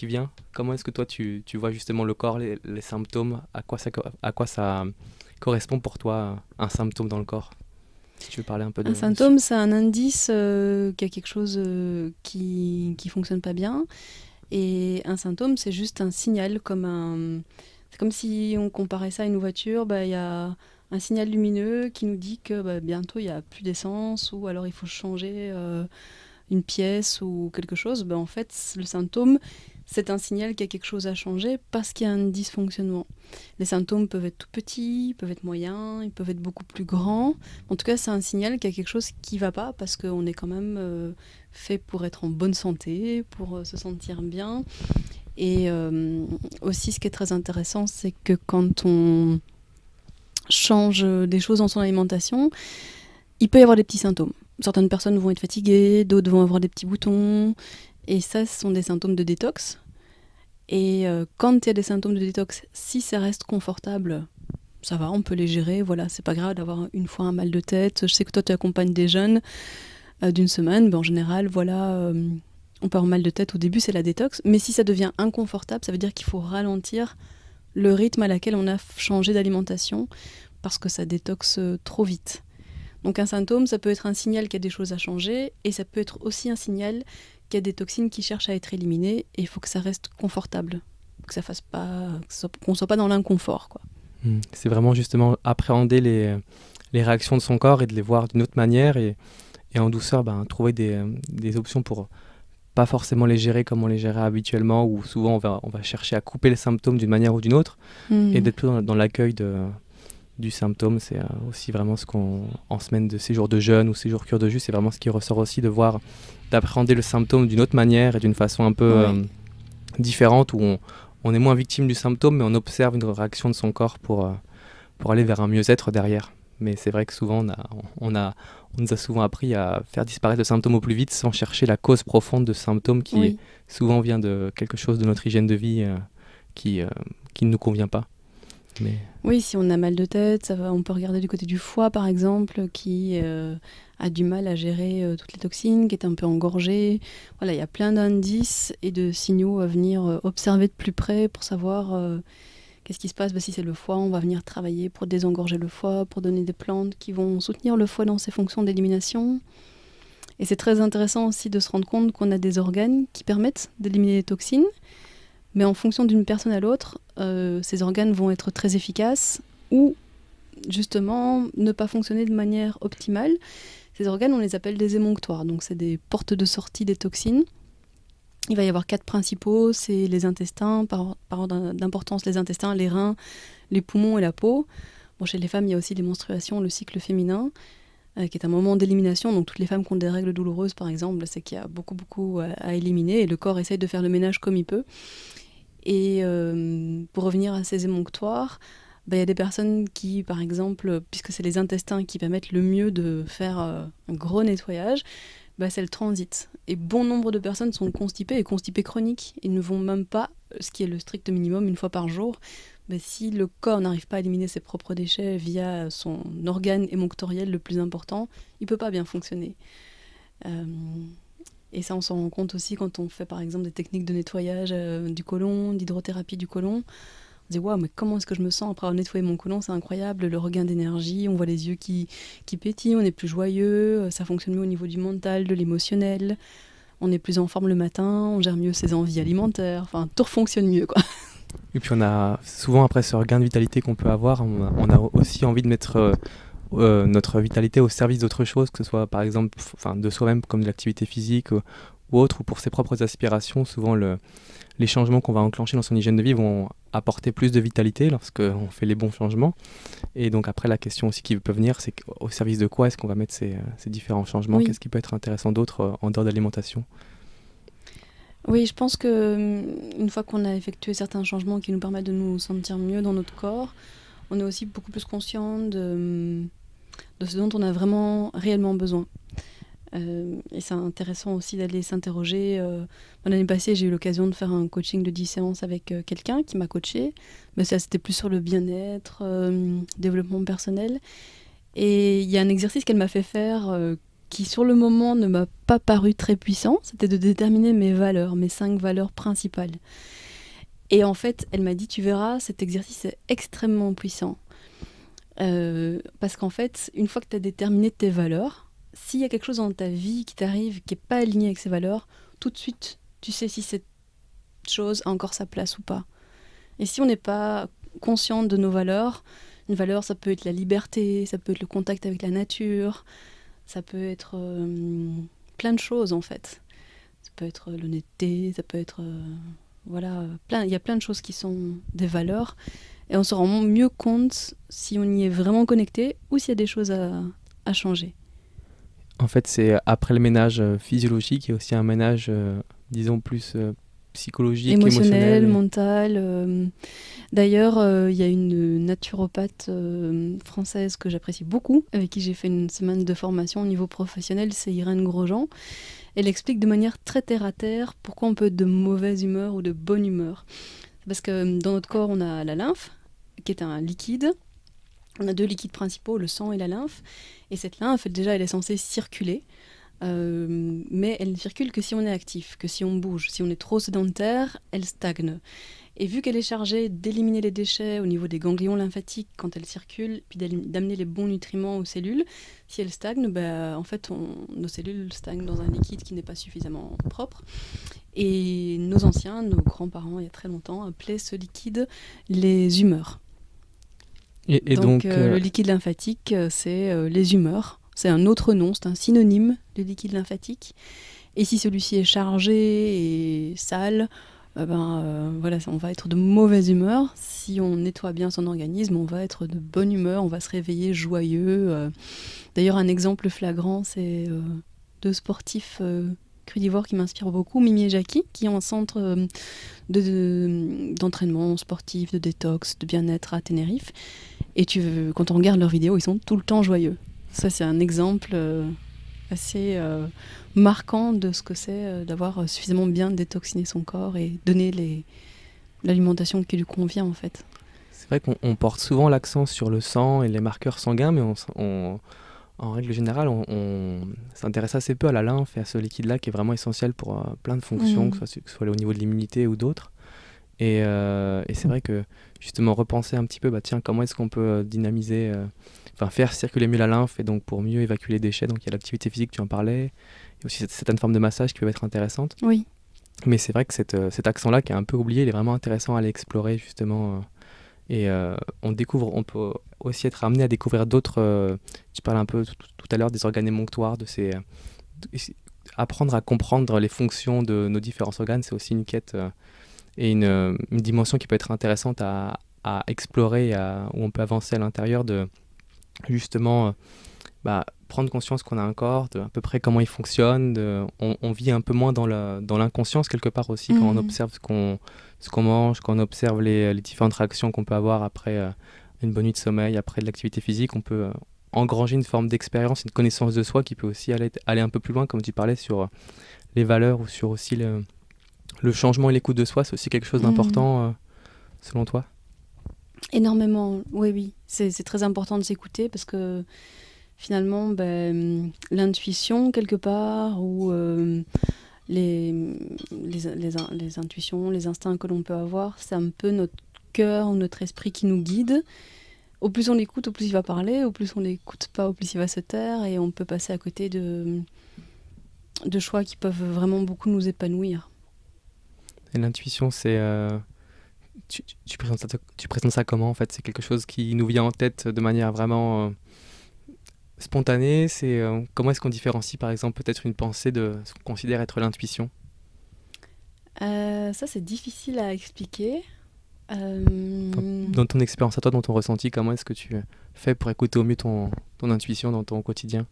vient. Comment est-ce que toi tu vois justement le corps, les symptômes, à quoi ça correspond pour toi un symptôme dans le corps? Si tu veux parler un peu de... Un symptôme, c'est un indice qu'il y a quelque chose qui fonctionne pas bien. Et un symptôme, c'est juste un signal, c'est comme si on comparait ça à une voiture. Il y a un signal lumineux qui nous dit que bientôt il n'y a plus d'essence, ou alors il faut changer une pièce ou quelque chose. En fait, le symptôme, c'est un signal qu'il y a quelque chose à changer parce qu'il y a un dysfonctionnement. Les symptômes peuvent être tout petits, peuvent être moyens, ils peuvent être beaucoup plus grands. En tout cas, c'est un signal qu'il y a quelque chose qui ne va pas parce qu'on est quand même fait pour être en bonne santé, pour se sentir bien. Et aussi, ce qui est très intéressant, c'est que quand on change des choses dans son alimentation, il peut y avoir des petits symptômes. Certaines personnes vont être fatiguées, d'autres vont avoir des petits boutons. Et ça, ce sont des symptômes de détox. Et quand il y a des symptômes de détox, si ça reste confortable, ça va, on peut les gérer. Voilà, c'est pas grave d'avoir une fois un mal de tête. Je sais que toi, tu accompagnes des jeunes d'une semaine. En général, voilà, on peut avoir mal de tête au début, c'est la détox. Mais si ça devient inconfortable, ça veut dire qu'il faut ralentir le rythme à laquelle on a changé d'alimentation parce que ça détoxe trop vite. Donc un symptôme, ça peut être un signal qu'il y a des choses à changer et ça peut être aussi un signal qu'il y a des toxines qui cherchent à être éliminées et il faut que ça reste confortable, que ça fasse pas, qu'on soit pas dans l'inconfort, quoi. C'est vraiment justement appréhender les réactions de son corps et de les voir d'une autre manière et en douceur trouver des options pour pas forcément les gérer comme on les gérait habituellement ou souvent on va chercher à couper les symptômes d'une manière ou d'une autre et d'être plus dans l'accueil du symptôme. C'est aussi vraiment ce qu'on, en semaine de séjour de jeûne ou séjour cure de jus, c'est vraiment ce qui ressort aussi, d'appréhender le symptôme d'une autre manière et d'une façon un peu différente où on est moins victime du symptôme mais on observe une réaction de son corps pour aller vers un mieux-être derrière. Mais c'est vrai que souvent on nous a souvent appris à faire disparaître le symptôme au plus vite sans chercher la cause profonde de ce symptôme qui souvent vient de quelque chose de notre hygiène de vie qui ne nous convient pas. Mais... Oui, si on a mal de tête, on peut regarder du côté du foie, par exemple, qui a du mal à gérer toutes les toxines, qui est un peu engorgé. Voilà, il y a plein d'indices et de signaux à venir observer de plus près pour savoir qu'est-ce qui se passe. Si c'est le foie, on va venir travailler pour désengorger le foie, pour donner des plantes qui vont soutenir le foie dans ses fonctions d'élimination. Et c'est très intéressant aussi de se rendre compte qu'on a des organes qui permettent d'éliminer les toxines, mais en fonction d'une personne à l'autre, ces organes vont être très efficaces ou justement ne pas fonctionner de manière optimale. Ces organes, on les appelle des émonctoires, donc c'est des portes de sortie des toxines. Il va y avoir 4 principaux, c'est les intestins, par ordre d'importance les intestins, les reins, les poumons et la peau. Bon, chez les femmes, il y a aussi les menstruations, le cycle féminin, qui est un moment d'élimination. Donc toutes les femmes qui ont des règles douloureuses, par exemple, c'est qu'il y a beaucoup à éliminer et le corps essaye de faire le ménage comme il peut. Et pour revenir à ces émonctoires, il y a des personnes qui, par exemple, puisque c'est les intestins qui permettent le mieux de faire un gros nettoyage, c'est le transit. Et bon nombre de personnes sont constipées et constipées chroniques. Ils ne vont même pas, ce qui est le strict minimum, une fois par jour. Si le corps n'arrive pas à éliminer ses propres déchets via son organe émonctoriel le plus important, il ne peut pas bien fonctionner. Et ça, on s'en rend compte aussi quand on fait par exemple des techniques de nettoyage du côlon, d'hydrothérapie du côlon. On se dit waouh, mais comment est-ce que je me sens après avoir nettoyé mon côlon, c'est incroyable, le regain d'énergie, on voit les yeux qui pétillent, on est plus joyeux, ça fonctionne mieux au niveau du mental, de l'émotionnel, on est plus en forme le matin, on gère mieux ses envies alimentaires, enfin tout fonctionne mieux quoi. Et puis on a souvent après ce regain de vitalité qu'on peut avoir, on a aussi envie de mettre notre vitalité au service d'autre chose, que ce soit par exemple de soi-même comme de l'activité physique ou autre, ou pour ses propres aspirations. Souvent les changements qu'on va enclencher dans son hygiène de vie vont apporter plus de vitalité lorsqu'on fait les bons changements. Et donc après la question aussi qui peut venir, c'est au service de quoi est-ce qu'on va mettre ces différents changements. Oui. Qu'est-ce qui peut être intéressant d'autre en dehors de l'alimentation? Oui, je pense qu'une fois qu'on a effectué certains changements qui nous permettent de nous sentir mieux dans notre corps, on est aussi beaucoup plus conscient de ce dont on a vraiment réellement besoin. Et c'est intéressant aussi d'aller s'interroger. L'année passée, j'ai eu l'occasion de faire un coaching de 10 séances avec quelqu'un qui m'a coachée. Mais ça, c'était plus sur le bien-être, développement personnel. Et il y a un exercice qu'elle m'a fait faire qui, sur le moment, ne m'a pas paru très puissant. C'était de déterminer mes valeurs, mes 5 valeurs principales. Et en fait, elle m'a dit, tu verras, cet exercice est extrêmement puissant. Parce qu'en fait, une fois que tu as déterminé tes valeurs, s'il y a quelque chose dans ta vie qui t'arrive qui n'est pas aligné avec ces valeurs, tout de suite, tu sais si cette chose a encore sa place ou pas. Et si on n'est pas conscient de nos valeurs, une valeur, ça peut être la liberté, ça peut être le contact avec la nature, ça peut être plein de choses en fait. Ça peut être l'honnêteté, ça peut être... il y a plein de choses qui sont des valeurs. Et on se rend mieux compte si on y est vraiment connecté ou s'il y a des choses à changer. En fait, c'est après le ménage physiologique, il y a aussi un ménage, disons, plus psychologique, émotionnel. Mental. D'ailleurs, il y a une naturopathe française que j'apprécie beaucoup, avec qui j'ai fait une semaine de formation au niveau professionnel, c'est Irène Grosjean. Elle explique de manière très terre-à-terre pourquoi on peut être de mauvaise humeur ou de bonne humeur. Parce que dans notre corps, on a la lymphe, qui est un liquide. On a 2 liquides principaux, le sang et la lymphe. Et cette lymphe, déjà, elle est censée circuler. Mais elle ne circule que si on est actif, que si on bouge. Si on est trop sédentaire, elle stagne. Et vu qu'elle est chargée d'éliminer les déchets au niveau des ganglions lymphatiques quand elle circule, puis d'amener les bons nutriments aux cellules, si elle stagne, en fait, nos cellules stagnent dans un liquide qui n'est pas suffisamment propre. Et nos anciens, nos grands-parents, il y a très longtemps, appelaient ce liquide les humeurs. Et donc le liquide lymphatique, c'est les humeurs. C'est un autre nom, c'est un synonyme de liquide lymphatique. Et si celui-ci est chargé et sale, on va être de mauvaise humeur. Si on nettoie bien son organisme, on va être de bonne humeur, on va se réveiller joyeux. D'ailleurs, un exemple flagrant, c'est 2 sportifs crudivores qui m'inspirent beaucoup, Mimi et Jackie, qui ont un centre d'entraînement sportif, de détox, de bien-être à Tenerife. Et quand on regarde leurs vidéos, ils sont tout le temps joyeux. Ça, c'est un exemple assez marquant de ce que c'est d'avoir suffisamment bien détoxiné son corps et donner l'alimentation qui lui convient, en fait. C'est vrai qu'on porte souvent l'accent sur le sang et les marqueurs sanguins, mais en règle générale, on s'intéresse assez peu à la lymphe et à ce liquide-là qui est vraiment essentiel pour plein de fonctions, que ce soit au niveau de l'immunité ou d'autres. Et c'est vrai que justement repenser un petit peu, tiens, comment est-ce qu'on peut dynamiser, faire circuler mieux la lymphe et donc pour mieux évacuer les déchets. Donc il y a l'activité physique, tu en parlais, il y a aussi certaines formes de massage qui peuvent être intéressantes. Oui. Mais c'est vrai que cet accent-là qui est un peu oublié, il est vraiment intéressant à aller explorer justement. On peut aussi être amené à découvrir d'autres. Tu parlais un peu tout à l'heure des organes émonctoires, apprendre à comprendre les fonctions de nos différents organes, c'est aussi une quête et une dimension qui peut être intéressante à explorer, où on peut avancer à l'intérieur de justement prendre conscience qu'on a un corps, de à peu près comment il fonctionne. On vit un peu moins dans l'inconscience quelque part aussi quand on observe ce qu'on mange, quand on observe les différentes réactions qu'on peut avoir après une bonne nuit de sommeil, après de l'activité physique. On peut engranger une forme d'expérience, une connaissance de soi qui peut aussi aller un peu plus loin, comme tu parlais, sur les valeurs ou sur aussi le changement et l'écoute de soi. C'est aussi quelque chose d'important selon toi? Énormément, oui. C'est très important de s'écouter parce que finalement, l'intuition quelque part ou les intuitions, les instincts que l'on peut avoir, c'est un peu notre cœur ou notre esprit qui nous guide. Au plus on l'écoute, au plus il va parler, au plus on l'écoute pas, au plus il va se taire et on peut passer à côté de choix qui peuvent vraiment beaucoup nous épanouir. Et l'intuition, c'est... tu présentes ça comment en fait? C'est quelque chose qui nous vient en tête de manière vraiment spontanée. Comment est-ce qu'on différencie par exemple peut-être une pensée de ce qu'on considère être l'intuition? Ça c'est difficile à expliquer. Dans ton expérience à toi, dans ton ressenti, comment est-ce que tu fais pour écouter au mieux ton intuition dans ton quotidien?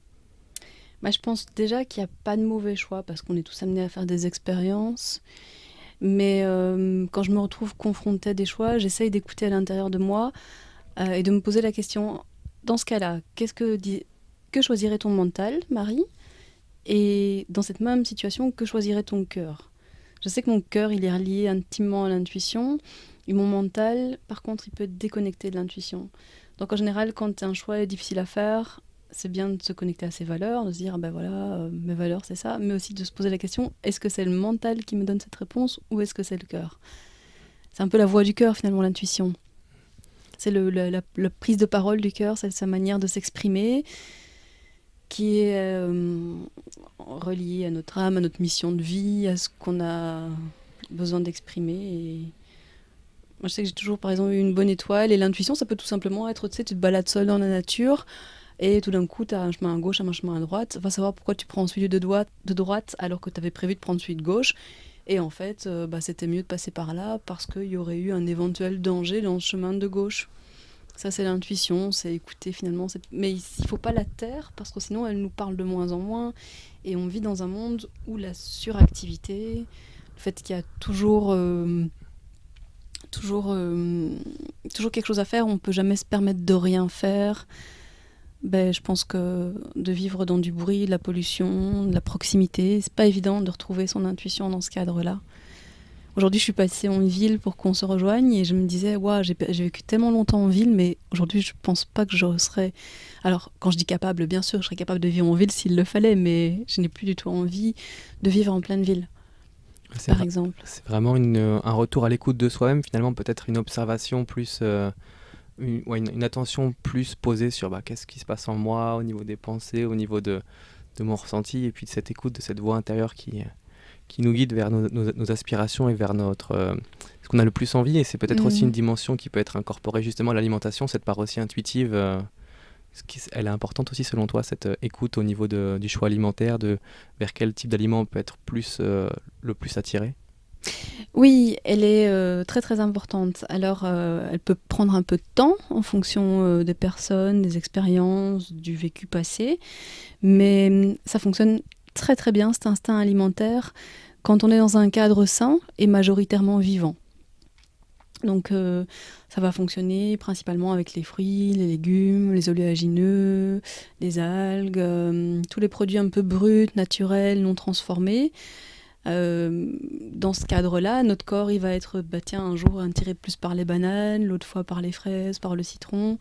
Je pense déjà qu'il n'y a pas de mauvais choix parce qu'on est tous amenés à faire des expériences. Mais quand je me retrouve confrontée à des choix, j'essaye d'écouter à l'intérieur de moi et de me poser la question, dans ce cas-là, que choisirait ton mental, Marie? Et dans cette même situation, que choisirait ton cœur? Je sais que mon cœur, il est relié intimement à l'intuition, et mon mental, par contre, il peut être déconnecté de l'intuition. Donc en général, quand un choix est difficile à faire, c'est bien de se connecter à ses valeurs, de se dire, mes valeurs, c'est ça, mais aussi de se poser la question, est-ce que c'est le mental qui me donne cette réponse ou est-ce que c'est le cœur? C'est un peu la voix du cœur, finalement, l'intuition. C'est la prise de parole du cœur, c'est sa manière de s'exprimer, qui est reliée à notre âme, à notre mission de vie, à ce qu'on a besoin d'exprimer. Et moi, je sais que j'ai toujours, par exemple, eu une bonne étoile, et l'intuition, ça peut tout simplement être, tu te balades seul dans la nature, et tout d'un coup, tu as un chemin à gauche, un chemin à droite. Va savoir pourquoi tu prends celui de droite alors que tu avais prévu de prendre celui de gauche. Et en fait, c'était mieux de passer par là parce qu'il y aurait eu un éventuel danger dans le chemin de gauche. Ça, c'est l'intuition, c'est écouter finalement. Mais il ne faut pas la taire parce que sinon, elle nous parle de moins en moins. Et on vit dans un monde où la suractivité, le fait qu'il y a toujours quelque chose à faire, on ne peut jamais se permettre de rien faire. Je pense que de vivre dans du bruit, de la pollution, de la proximité, c'est pas évident de retrouver son intuition dans ce cadre-là. Aujourd'hui, je suis passée en ville pour qu'on se rejoigne et je me disais, j'ai vécu tellement longtemps en ville, mais aujourd'hui, je pense pas que je serais... Alors, quand je dis capable, bien sûr, je serais capable de vivre en ville s'il le fallait, mais je n'ai plus du tout envie de vivre en pleine ville, par exemple. C'est vraiment un retour à l'écoute de soi-même, finalement, peut-être une observation plus... une attention plus posée sur qu'est-ce qui se passe en moi, au niveau des pensées, au niveau de mon ressenti, et puis de cette écoute, de cette voix intérieure qui nous guide vers nos aspirations et vers ce qu'on a le plus envie. Et c'est peut-être aussi une dimension qui peut être incorporée justement à l'alimentation, cette part aussi intuitive. Elle est importante aussi selon toi, cette écoute au niveau du choix alimentaire, vers quel type d'aliment on peut être le plus attiré? Oui, elle est très très importante. Alors, elle peut prendre un peu de temps en fonction des personnes, des expériences, du vécu passé, mais ça fonctionne très très bien, cet instinct alimentaire, quand on est dans un cadre sain et majoritairement vivant. Donc, ça va fonctionner principalement avec les fruits, les légumes, les oléagineux, les algues, tous les produits un peu bruts, naturels, non transformés. Dans ce cadre-là, notre corps, il va être, tiens, un jour attiré plus par les bananes, l'autre fois par les fraises, par le citron.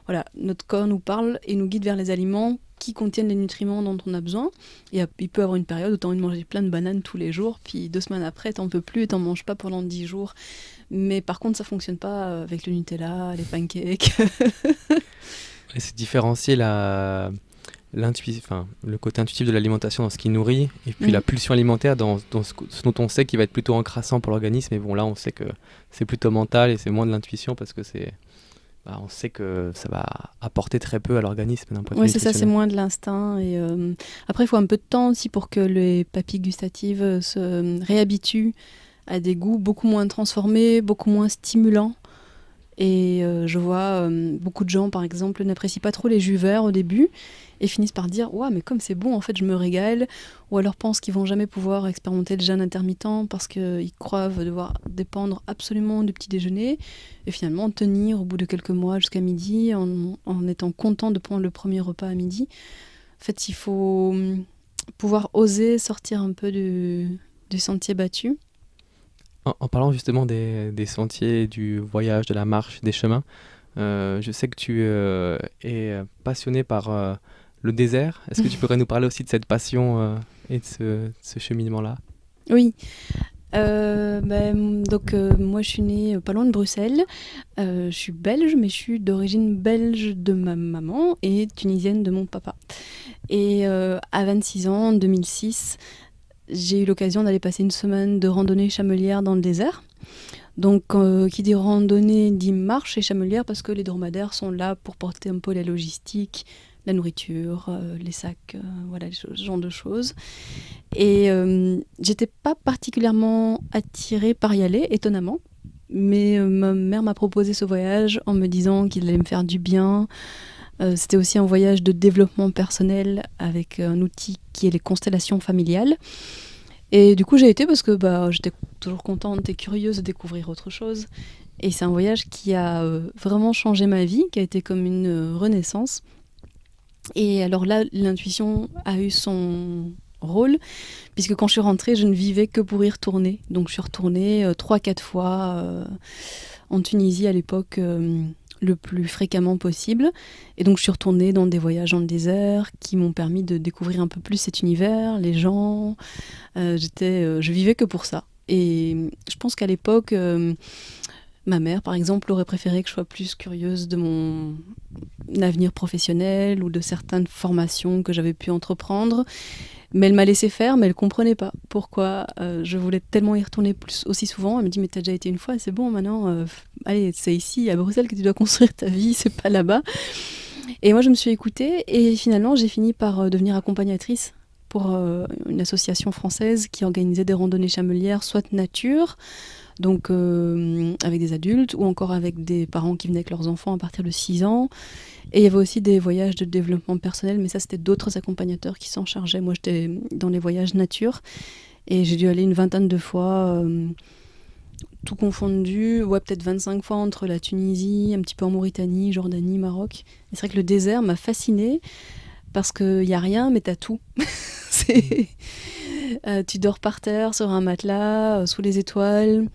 Voilà, notre corps nous parle et nous guide vers les aliments qui contiennent les nutriments dont on a besoin. Et il peut y avoir une période où tu as envie de manger plein de bananes tous les jours, puis 2 semaines après, tu n'en peux plus et tu n'en manges pas pendant 10 jours. Mais par contre, ça ne fonctionne pas avec le Nutella, les pancakes. Et c'est différencier le côté intuitif de l'alimentation dans ce qui nourrit, et puis la pulsion alimentaire dans ce dont on sait qu'il va être plutôt encrassant pour l'organisme. Et bon, là, on sait que c'est plutôt mental et c'est moins de l'intuition parce que on sait que ça va apporter très peu à l'organisme d'un point de vue Oui, c'est ça, c'est nutritionnel. moins de l'instinct. Et après, il faut un peu de temps aussi pour que les papilles gustatives se réhabituent à des goûts beaucoup moins transformés, beaucoup moins stimulants. Et je vois beaucoup de gens, par exemple, n'apprécient pas trop les jus verts au début et finissent par dire « Ouais, mais comme c'est bon, en fait, je me régale ». Ou alors pensent qu'ils vont jamais pouvoir expérimenter le jeûne intermittent parce qu'ils croient devoir dépendre absolument du petit déjeuner et finalement tenir au bout de quelques mois jusqu'à midi en étant content de prendre le premier repas à midi. En fait, il faut pouvoir oser sortir un peu du sentier battu. En parlant justement des sentiers, du voyage, de la marche, des chemins, je sais que tu es passionné par le désert. Est-ce que tu pourrais nous parler aussi de cette passion et de ce cheminement-là? Oui. Moi, je suis née pas loin de Bruxelles. Je suis belge, mais je suis d'origine belge de ma maman et tunisienne de mon papa. Et à 26 ans, en 2006, j'ai eu l'occasion d'aller passer une semaine de randonnée chamelière dans le désert. Donc, qui dit randonnée dit marche et chamelière parce que les dromadaires sont là pour porter un peu la logistique, la nourriture, les sacs, voilà, ce genre de choses. Et j'étais pas particulièrement attirée par y aller, étonnamment. Mais ma mère m'a proposé ce voyage en me disant qu'il allait me faire du bien. C'était aussi un voyage de développement personnel avec un outil qui est les constellations familiales. Et du coup, j'ai été parce que j'étais toujours contente et curieuse de découvrir autre chose. Et c'est un voyage qui a vraiment changé ma vie, qui a été comme une renaissance. Et alors là, l'intuition a eu son rôle, puisque quand je suis rentrée, je ne vivais que pour y retourner. Donc je suis retournée 3-4 fois en Tunisie à l'époque, le plus fréquemment possible. Et donc je suis retournée dans des voyages dans le désert qui m'ont permis de découvrir un peu plus cet univers, les gens. Je vivais que pour ça. Et je pense qu'à l'époque, ma mère, par exemple, aurait préféré que je sois plus curieuse de mon avenir professionnel ou de certaines formations que j'avais pu entreprendre. Mais elle m'a laissé faire, mais elle comprenait pas pourquoi je voulais tellement y retourner aussi souvent. Elle me dit, mais t'as déjà été une fois, c'est bon, maintenant, allez, c'est ici, à Bruxelles, que tu dois construire ta vie, c'est pas là-bas. Et moi, je me suis écoutée et finalement, j'ai fini par devenir accompagnatrice pour une association française qui organisait des randonnées chamelières, soit nature, donc avec des adultes, ou encore avec des parents qui venaient avec leurs enfants à partir de 6 ans. Et il y avait aussi des voyages de développement personnel, mais ça, c'était d'autres accompagnateurs qui s'en chargeaient. Moi, j'étais dans les voyages nature, et j'ai dû aller une vingtaine de fois, tout confondu, ouais, peut-être 25 fois entre la Tunisie, un petit peu en Mauritanie, Jordanie, Maroc. Et c'est vrai que le désert m'a fascinée, parce qu'il n'y a rien, mais t'as tout. Tu dors par terre, sur un matelas, sous les étoiles.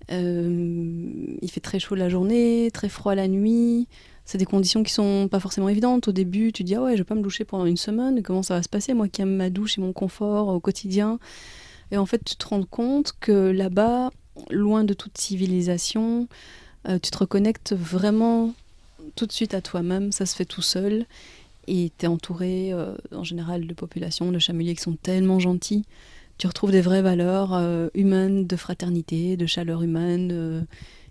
Il fait très chaud la journée, très froid la nuit. C'est des conditions qui sont pas forcément évidentes. Au début, tu te dis « Ah ouais, je vais pas me doucher pendant une semaine. Comment ça va se passer, moi qui aime ma douche et mon confort au quotidien ?» Et en fait, tu te rends compte que là-bas, loin de toute civilisation, tu te reconnectes vraiment tout de suite à toi-même. Ça se fait tout seul. Et tu es entouré, en général, de populations, de chameliers qui sont tellement gentils. Tu retrouves des vraies valeurs humaines, de fraternité, de chaleur humaine,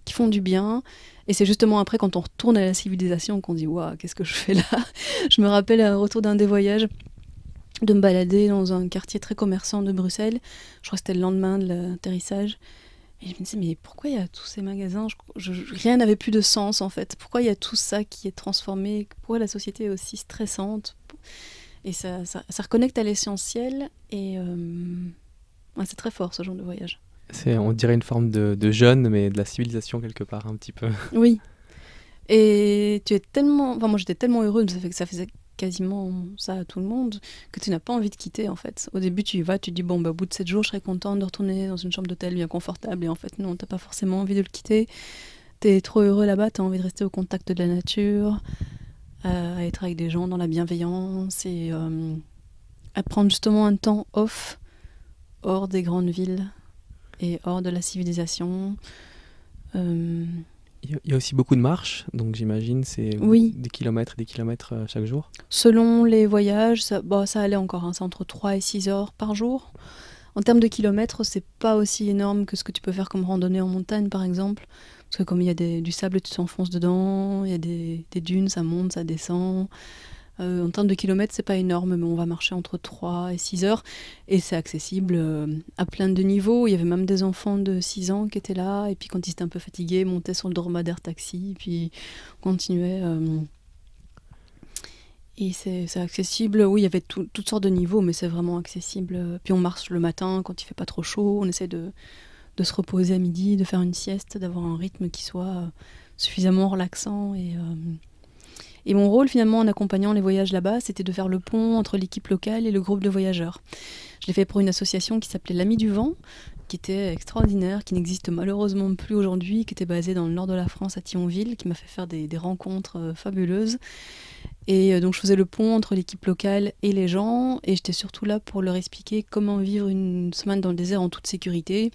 qui font du bien. Et c'est justement après, quand on retourne à la civilisation, qu'on dit « Waouh, qu'est-ce que je fais là ?» Je me rappelle, à un retour d'un des voyages, de me balader dans un quartier très commerçant de Bruxelles. Je crois que c'était le lendemain de l'atterrissage. Et je me disais, mais pourquoi il y a tous ces magasins ? Rien n'avait plus de sens, en fait. Pourquoi il y a tout ça qui est transformé ? Pourquoi la société est aussi stressante ? Et ça reconnecte à l'essentiel. Et ouais, c'est très fort, ce genre de voyage. On dirait une forme de jeûne, mais de la civilisation quelque part, un petit peu. Oui. Et tu es tellement... Enfin, moi, j'étais tellement heureuse, ça faisait quasiment ça à tout le monde, que tu n'as pas envie de quitter en fait. Au début, tu y vas, tu te dis bon, bah, au bout de 7 jours, je serais contente de retourner dans une chambre d'hôtel bien confortable. Et en fait, non, t'as pas forcément envie de le quitter. T'es trop heureux là-bas, t'as envie de rester au contact de la nature, à être avec des gens dans la bienveillance et à prendre justement un temps off hors des grandes villes et hors de la civilisation. Il y a aussi beaucoup de marches, donc j'imagine c'est Oui, des kilomètres et des kilomètres chaque jour. selon les voyages, ça allait encore, hein, c'est entre 3 et 6 heures par jour. En termes de kilomètres, c'est pas aussi énorme que ce que tu peux faire comme randonnée en montagne, par exemple. Parce que comme il y a du sable, tu t'enfonces dedans, il y a des dunes, ça monte, ça descend. En termes de kilomètres, c'est pas énorme, mais on va marcher entre 3 et 6 heures. Et c'est accessible à plein de niveaux. Il y avait même des enfants de 6 ans qui étaient là. Et puis quand ils étaient un peu fatigués, ils montaient sur le dromadaire taxi. Puis continuaient. Et c'est accessible. Oui, il y avait toutes sortes de niveaux, mais c'est vraiment accessible. Puis on marche le matin quand il fait pas trop chaud. On essaie de se reposer à midi, de faire une sieste, d'avoir un rythme qui soit suffisamment relaxant. Et mon rôle, finalement, en accompagnant les voyages là-bas, c'était de faire le pont entre l'équipe locale et le groupe de voyageurs. Je l'ai fait pour une association qui s'appelait l'Ami du Vent, qui était extraordinaire, qui n'existe malheureusement plus aujourd'hui, qui était basée dans le nord de la France, à Thionville, qui m'a fait faire des rencontres fabuleuses. Et donc je faisais le pont entre l'équipe locale et les gens, et j'étais surtout là pour leur expliquer comment vivre une semaine dans le désert en toute sécurité,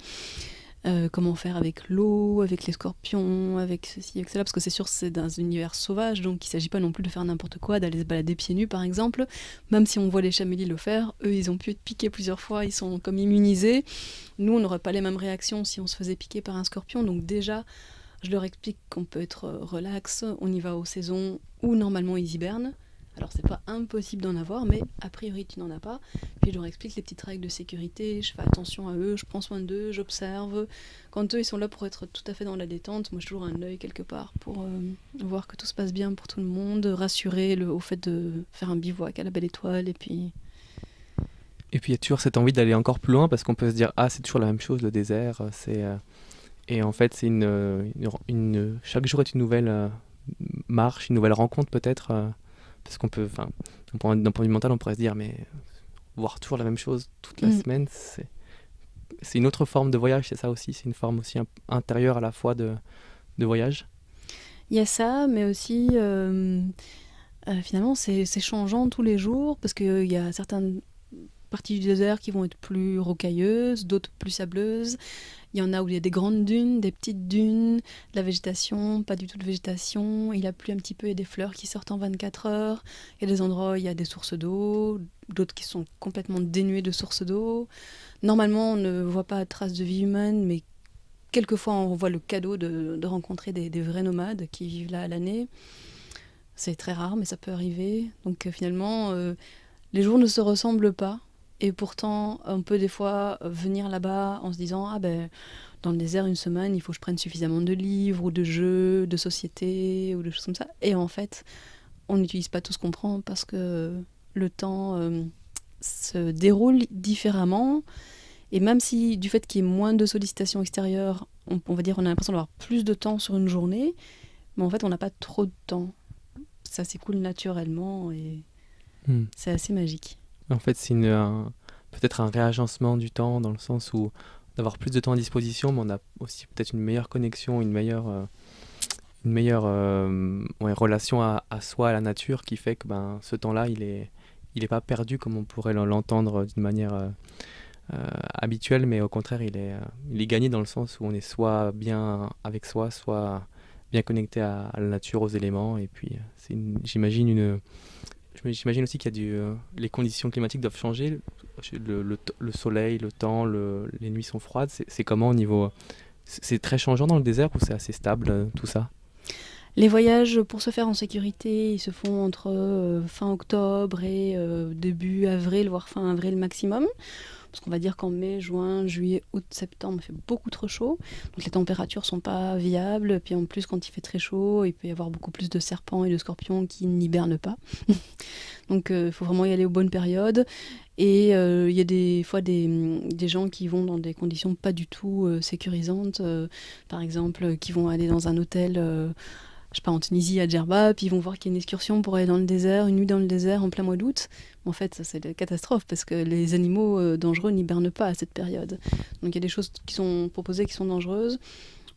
comment faire avec l'eau, avec les scorpions, avec ceci, avec cela, parce que c'est sûr c'est dans un univers sauvage, donc il ne s'agit pas non plus de faire n'importe quoi, d'aller se balader pieds nus par exemple, même si on voit les chamélis le faire, eux ils ont pu être piqués plusieurs fois, ils sont comme immunisés, nous on n'aurait pas les mêmes réactions si on se faisait piquer par un scorpion, donc déjà je leur explique qu'on peut être relax, on y va aux saisons où normalement ils hibernent. Alors c'est pas impossible d'en avoir, mais a priori tu n'en as pas. Puis je leur explique les petites règles de sécurité, je fais attention à eux, je prends soin d'eux, j'observe. Quand eux ils sont là pour être tout à fait dans la détente, moi j'ai toujours un œil quelque part pour voir que tout se passe bien pour tout le monde, rassurer au fait de faire un bivouac à la belle étoile et puis... Et puis il y a toujours cette envie d'aller encore plus loin parce qu'on peut se dire ah c'est toujours la même chose le désert, et en fait c'est chaque jour est une nouvelle marche, une nouvelle rencontre peut-être, parce qu'on peut, enfin d'un point de vue mental on pourrait se dire mais voir toujours la même chose toute la semaine c'est une autre forme de voyage, c'est ça aussi, c'est une forme aussi intérieure à la fois de voyage. Il y a ça, mais aussi finalement c'est changeant tous les jours parce qu'il y a certaines parties du désert qui vont être plus rocailleuses, d'autres plus sableuses. Il y en a où il y a des grandes dunes, des petites dunes, de la végétation, pas du tout de végétation. Il a plu un petit peu, il y a des fleurs qui sortent en 24 heures. Il y a des endroits où il y a des sources d'eau, d'autres qui sont complètement dénuées de sources d'eau. Normalement, on ne voit pas de traces de vie humaine, mais quelquefois, on voit le cadeau de rencontrer des vrais nomades qui vivent là à l'année. C'est très rare, mais ça peut arriver. Donc finalement, les jours ne se ressemblent pas. Et pourtant, on peut des fois venir là-bas en se disant « Ah ben, dans le désert, une semaine, il faut que je prenne suffisamment de livres ou de jeux, de société ou de choses comme ça. » Et en fait, on n'utilise pas tout ce qu'on prend parce que le temps se déroule différemment. Et même si, du fait qu'il y ait moins de sollicitations extérieures, on va dire on a l'impression d'avoir plus de temps sur une journée, mais en fait, on n'a pas trop de temps. Ça s'écoule naturellement et c'est assez magique. En fait, c'est peut-être un réagencement du temps dans le sens où d'avoir plus de temps à disposition, mais on a aussi peut-être une meilleure connexion, une meilleure relation à soi, à la nature, qui fait que ce temps-là, il est pas perdu comme on pourrait l'entendre d'une manière habituelle, mais au contraire, il est gagné dans le sens où on est soit bien avec soi, soit bien connecté à la nature, aux éléments, et puis j'imagine aussi qu'il y a les conditions climatiques doivent changer, le soleil, le temps, les nuits sont froides, c'est comment au niveau... C'est très changeant dans le désert ou c'est assez stable tout ça? Les voyages pour se faire en sécurité, ils se font entre fin octobre et début avril, voire fin avril maximum. Parce qu'on va dire qu'en mai, juin, juillet, août, septembre, il fait beaucoup trop chaud. Donc les températures sont pas viables. Puis en plus, quand il fait très chaud, il peut y avoir beaucoup plus de serpents et de scorpions qui n'hibernent pas. Donc il faut vraiment y aller aux bonnes périodes. Et il y a des fois des gens qui vont dans des conditions pas du tout sécurisantes. Par exemple, qui vont aller dans un hôtel je sais pas, en Tunisie, à Djerba, puis ils vont voir qu'il y a une excursion pour aller dans le désert, une nuit dans le désert en plein mois d'août. En fait, ça, c'est la catastrophe parce que les animaux dangereux n'hibernent pas à cette période. Donc il y a des choses qui sont proposées qui sont dangereuses.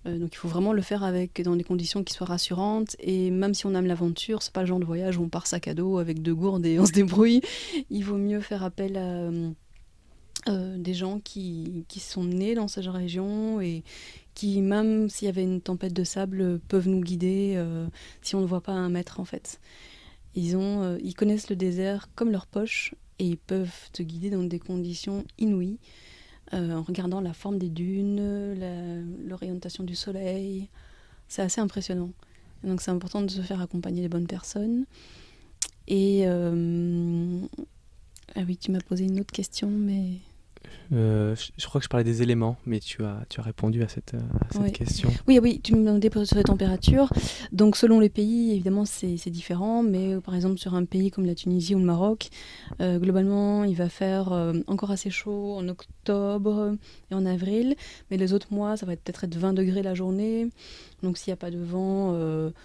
Donc il faut vraiment le faire dans des conditions qui soient rassurantes. Et même si on aime l'aventure, c'est pas le genre de voyage où on part sac à dos avec 2 gourdes et on se débrouille. Il vaut mieux faire appel à des gens qui sont nés dans cette région et qui, même s'il y avait une tempête de sable, peuvent nous guider si on ne voit pas à 1 mètre en fait. Ils connaissent le désert comme leur poche et ils peuvent te guider dans des conditions inouïes en regardant la forme des dunes, l'orientation du soleil. C'est assez impressionnant. Et donc c'est important de se faire accompagner des bonnes personnes. Et ah oui, tu m'as posé une autre question, mais Je crois que je parlais des éléments, mais tu as répondu à cette oui. question. Oui, tu me demandais sur les températures. Donc selon les pays, évidemment, c'est différent. Mais par exemple, sur un pays comme la Tunisie ou le Maroc, globalement, il va faire encore assez chaud en octobre et en avril. Mais les autres mois, ça va peut-être être 20 degrés la journée. Donc s'il n'y a pas de vent,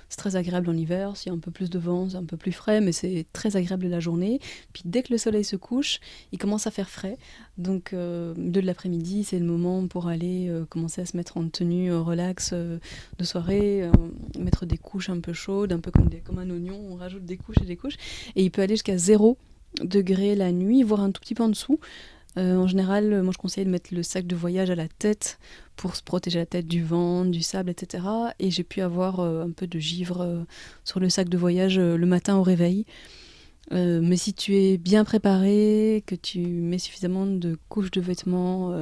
c'est très agréable en hiver. S'il y a un peu plus de vent, c'est un peu plus frais, mais c'est très agréable la journée. Puis dès que le soleil se couche, il commence à faire frais. Donc de l'après-midi, c'est le moment pour aller commencer à se mettre en tenue relax de soirée, mettre des couches un peu chaudes, un peu comme un oignon, on rajoute des couches et des couches. Et il peut aller jusqu'à 0 degré la nuit, voire un tout petit peu en dessous. En général, moi je conseille de mettre le sac de voyage à la tête pour se protéger la tête du vent, du sable, etc. Et j'ai pu avoir un peu de givre sur le sac de voyage le matin au réveil. Mais si tu es bien préparé, que tu mets suffisamment de couches de vêtements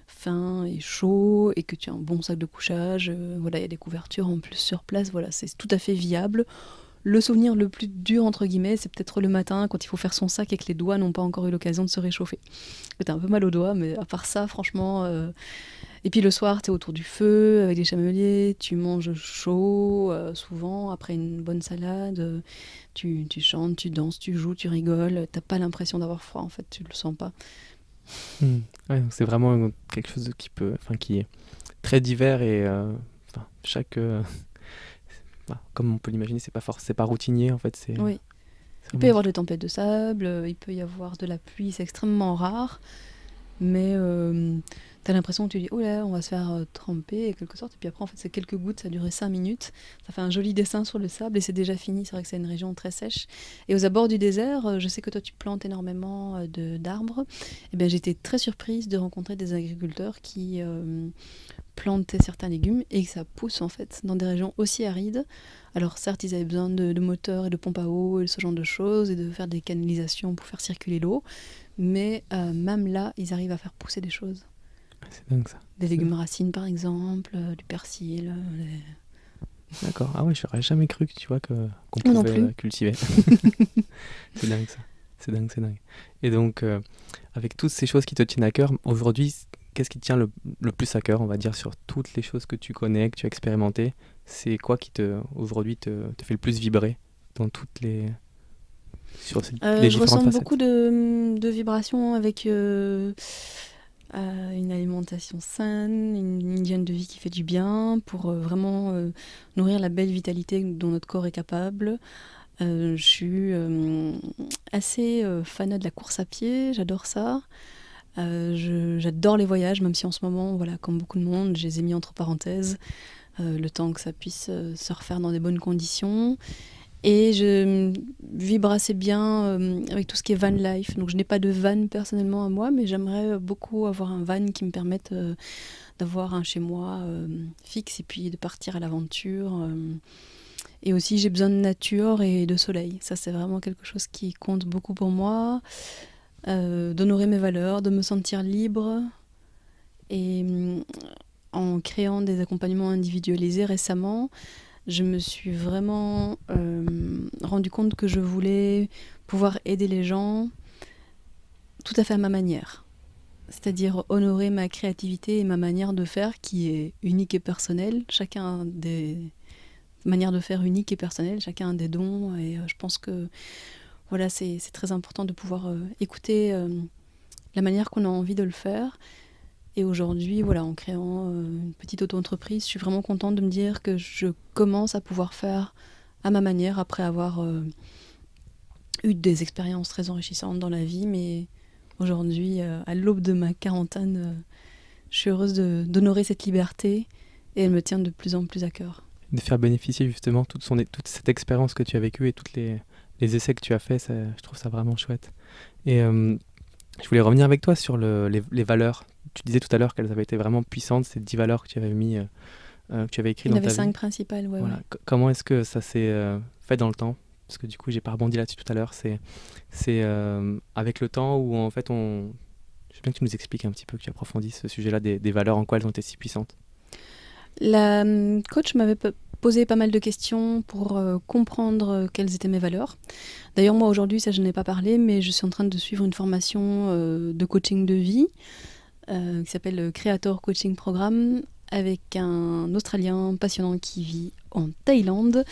fins et chauds et que tu as un bon sac de couchage, voilà, il y a des couvertures en plus sur place, voilà, c'est tout à fait viable. Le souvenir le plus dur, entre guillemets, c'est peut-être le matin quand il faut faire son sac et que les doigts n'ont pas encore eu l'occasion de se réchauffer. T'as un peu mal aux doigts, mais à part ça, franchement... Et puis le soir, t'es autour du feu avec des chameliers, tu manges chaud, souvent, après une bonne salade, tu chantes, tu danses, tu joues, tu rigoles, t'as pas l'impression d'avoir froid, en fait, tu le sens pas. Ouais, donc c'est vraiment quelque chose qui est très divers et chaque, comme on peut l'imaginer, c'est pas routinier en fait. Oui. C'est Il peut y vraiment avoir des tempêtes de sable, il peut y avoir de la pluie, c'est extrêmement rare. Mais t'as l'impression que tu dis oh là on va se faire tremper en quelque sorte, et puis après en fait c'est quelques gouttes, ça a duré 5 minutes, ça fait un joli dessin sur le sable et c'est déjà fini. C'est vrai que c'est une région très sèche et aux abords du désert, je sais que toi tu plantes énormément d'arbres, et bien j'étais très surprise de rencontrer des agriculteurs qui plantaient certains légumes et que ça pousse en fait dans des régions aussi arides. Alors certes ils avaient besoin de moteurs et de pompes à eau et ce genre de choses et de faire des canalisations pour faire circuler l'eau, mais même là, ils arrivent à faire pousser des choses. c'est dingue ça. Des légumes racines, par exemple, du persil. D'accord. Ah ouais, j'aurais jamais cru que tu vois qu'on Moi non pouvait plus. cultiver. C'est dingue ça. C'est dingue. Et donc avec toutes ces choses qui te tiennent à cœur, aujourd'hui, qu'est-ce qui te tient le plus à cœur, on va dire, sur toutes les choses que tu connais, que tu as expérimentées? C'est quoi qui aujourd'hui te fait le plus vibrer dans toutes les les Je différentes ressens facettes? beaucoup de vibrations avec une alimentation saine, une hygiène de vie qui fait du bien pour vraiment nourrir la belle vitalité dont notre corps est capable. Je suis assez fanat de la course à pied, j'adore ça. J'adore les voyages, même si en ce moment, voilà, comme beaucoup de monde, je les ai mis entre parenthèses, le temps que ça puisse se refaire dans des bonnes conditions. Et je vibre assez bien avec tout ce qui est van life. Donc je n'ai pas de van personnellement à moi, mais j'aimerais beaucoup avoir un van qui me permette d'avoir un chez moi fixe et puis de partir à l'aventure. Et aussi j'ai besoin de nature et de soleil. Ça c'est vraiment quelque chose qui compte beaucoup pour moi. D'honorer mes valeurs, de me sentir libre. Et en créant des accompagnements individualisés récemment, je me suis vraiment rendu compte que je voulais pouvoir aider les gens tout à fait à ma manière. C'est-à-dire honorer ma créativité et ma manière de faire qui est unique et personnelle. Chacun a des manières de faire uniques et personnelles, chacun a des dons. Et je pense que voilà, c'est très important de pouvoir écouter la manière qu'on a envie de le faire. Et aujourd'hui, voilà, en créant une petite auto-entreprise, je suis vraiment contente de me dire que je commence à pouvoir faire à ma manière après avoir eu des expériences très enrichissantes dans la vie. Mais aujourd'hui, à l'aube de ma quarantaine, je suis heureuse d'honorer cette liberté et elle me tient de plus en plus à cœur. De faire bénéficier justement toute cette expérience que tu as vécue et tous les essais que tu as faits, je trouve ça vraiment chouette. Et je voulais revenir avec toi sur les valeurs. Tu disais tout à l'heure qu'elles avaient été vraiment puissantes, ces 10 valeurs que tu avais que tu avais écrites Il y en dans avait ta 5 vie. principales, ouais. Voilà. Comment est-ce que ça s'est fait dans le temps? Parce que du coup, j'ai pas rebondi là-dessus tout à l'heure. C'est avec le temps où en fait je veux bien que tu nous expliques un petit peu, que tu approfondisses ce sujet-là des valeurs, en quoi elles ont été si puissantes. La coach m'avait posé pas mal de questions pour comprendre quelles étaient mes valeurs. D'ailleurs, moi aujourd'hui, ça je n'ai pas parlé, mais je suis en train de suivre une formation de coaching de vie qui s'appelle Creator Coaching Programme avec un Australien passionnant qui vit en Thaïlande.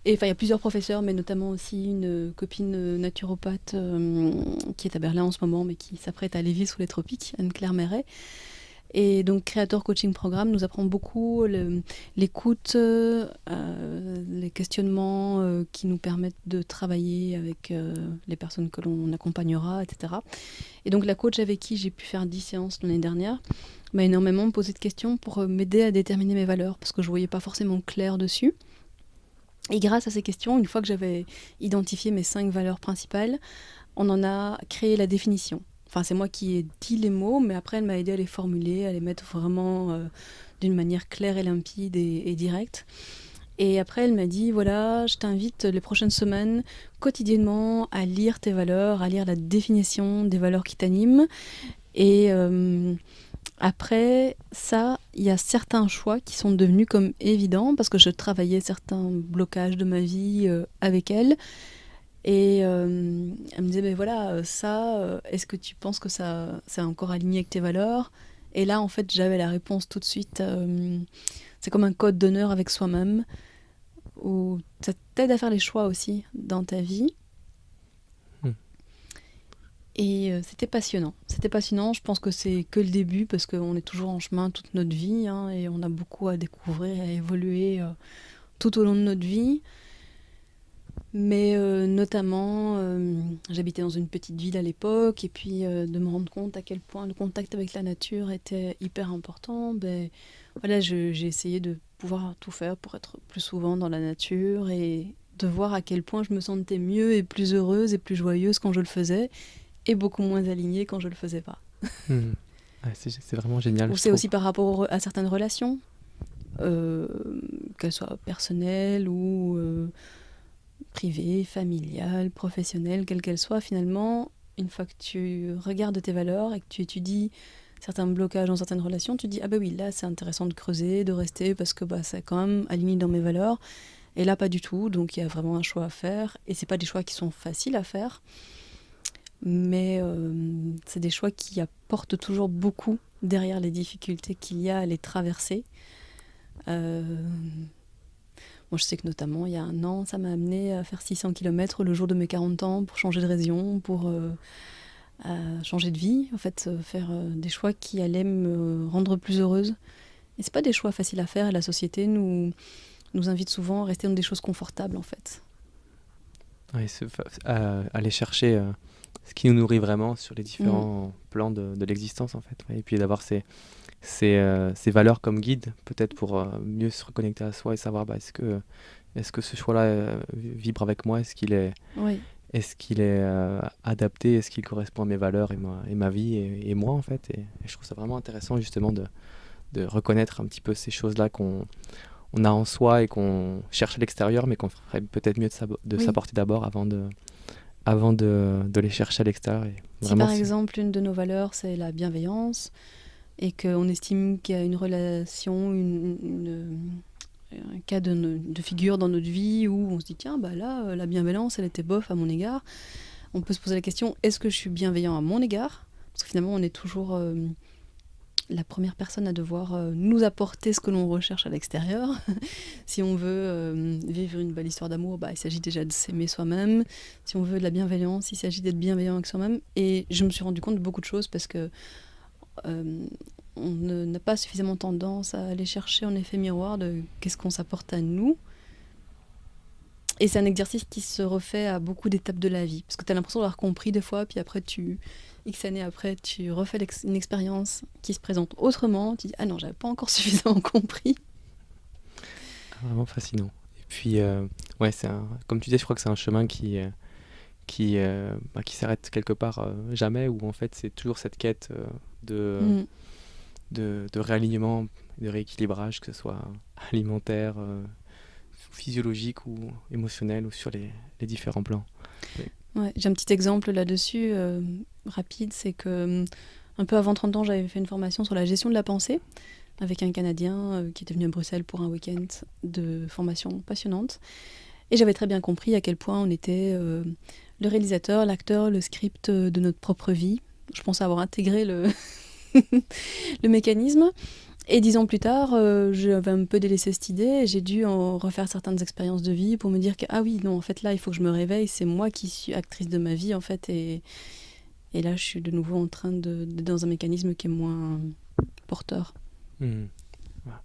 Et enfin, il y a plusieurs professeurs, mais notamment aussi une copine naturopathe qui est à Berlin en ce moment, mais qui s'apprête à aller vivre sous les tropiques, Anne-Claire Méret. Et donc, Creator Coaching Programme nous apprend beaucoup l'écoute, les questionnements qui nous permettent de travailler avec les personnes que l'on accompagnera, etc. Et donc, la coach avec qui j'ai pu faire 10 séances l'année dernière m'a énormément posé de questions pour m'aider à déterminer mes valeurs, parce que je ne voyais pas forcément clair dessus. Et grâce à ces questions, une fois que j'avais identifié mes 5 valeurs principales, on en a créé la définition. Enfin, c'est moi qui ai dit les mots, mais après, elle m'a aidé à les formuler, à les mettre vraiment d'une manière claire et limpide et directe. Et après, elle m'a dit, voilà, je t'invite les prochaines semaines, quotidiennement, à lire tes valeurs, à lire la définition des valeurs qui t'animent. Et après ça, il y a certains choix qui sont devenus comme évidents, parce que je travaillais certains blocages de ma vie avec elle. Et elle me disait, mais voilà, ça, est-ce que tu penses que ça c'est encore aligné avec tes valeurs? Et là, en fait, j'avais la réponse tout de suite. C'est comme un code d'honneur avec soi-même, où ça t'aide à faire les choix aussi dans ta vie. Et c'était passionnant. C'était passionnant, je pense que c'est que le début, parce qu'on est toujours en chemin toute notre vie, hein, et on a beaucoup à découvrir et à évoluer tout au long de notre vie. Mais notamment, j'habitais dans une petite ville à l'époque, et puis de me rendre compte à quel point le contact avec la nature était hyper important. Voilà, j'ai essayé de pouvoir tout faire pour être plus souvent dans la nature et de voir à quel point je me sentais mieux et plus heureuse et plus joyeuse quand je le faisais, et beaucoup moins alignée quand je le faisais pas. Ouais, c'est vraiment génial. Ou c'est aussi par rapport à certaines relations, qu'elles soient personnelles ou privée, familiale, professionnelle, quelle qu'elle soit, finalement, une fois que tu regardes tes valeurs et que tu étudies certains blocages dans certaines relations, tu te dis, ah bah oui, là c'est intéressant de creuser, de rester, parce que c'est quand même aligné dans mes valeurs. Et là, pas du tout, donc il y a vraiment un choix à faire. Et c'est pas des choix qui sont faciles à faire, mais c'est des choix qui apportent toujours beaucoup derrière les difficultés qu'il y a à les traverser. Moi, je sais que notamment, il y a un an, ça m'a amené à faire 600 km le jour de mes 40 ans pour changer de région, pour changer de vie, en fait, faire des choix qui allaient me rendre plus heureuse. Et c'est pas des choix faciles à faire, et la société nous invite souvent à rester dans des choses confortables, en fait. Oui, aller chercher ce qui nous nourrit vraiment sur les différents plans de l'existence, en fait. Ouais. Et puis d'avoir ces valeurs comme guide, peut-être pour mieux se reconnecter à soi et savoir est-ce que ce choix-là vibre avec moi, est-ce qu'il est, Oui. est-ce qu'il est adapté, est-ce qu'il correspond à mes valeurs et ma vie et moi, en fait. Et je trouve ça vraiment intéressant justement de reconnaître un petit peu ces choses-là qu'on a en soi et qu'on cherche à l'extérieur, mais qu'on ferait peut-être mieux de s'apporter d'abord avant de les chercher à l'extérieur. Et si par exemple une de nos valeurs c'est la bienveillance, et qu'on estime qu'il y a une relation, un cas de figure dans notre vie où on se dit tiens, là, la bienveillance, elle était bof à mon égard. On peut se poser la question, est-ce que je suis bienveillant à mon égard? Parce que finalement, on est toujours la première personne à devoir nous apporter ce que l'on recherche à l'extérieur. Si on veut vivre une belle histoire d'amour, il s'agit déjà de s'aimer soi-même. Si on veut de la bienveillance, il s'agit d'être bienveillant avec soi-même. Et je me suis rendu compte de beaucoup de choses, parce que n'a pas suffisamment tendance à aller chercher en effet miroir de qu'est-ce qu'on s'apporte à nous. Et c'est un exercice qui se refait à beaucoup d'étapes de la vie. Parce que tu as l'impression d'avoir compris des fois, puis après, X années après, tu refais une expérience qui se présente autrement. Tu dis, ah non, j'avais pas encore suffisamment compris. Vraiment fascinant. Et puis, ouais, comme tu disais, je crois que c'est un chemin qui s'arrête quelque part jamais, où en fait, c'est toujours cette quête de réalignement, de rééquilibrage, que ce soit alimentaire, physiologique ou émotionnel, ou sur les différents plans. Ouais, j'ai un petit exemple là-dessus, rapide, c'est que un peu avant 30 ans, j'avais fait une formation sur la gestion de la pensée avec un Canadien qui était venu à Bruxelles pour un week-end de formation passionnante. Et j'avais très bien compris à quel point on était le réalisateur, l'acteur, le script de notre propre vie. Je pense avoir intégré le mécanisme. Et 10 ans plus tard, j'avais un peu délaissé cette idée et j'ai dû en refaire certaines expériences de vie pour me dire que, ah oui, non, en fait, là, il faut que je me réveille, c'est moi qui suis actrice de ma vie, en fait. Et là, je suis de nouveau en train d'être dans un mécanisme qui est moins porteur. Voilà.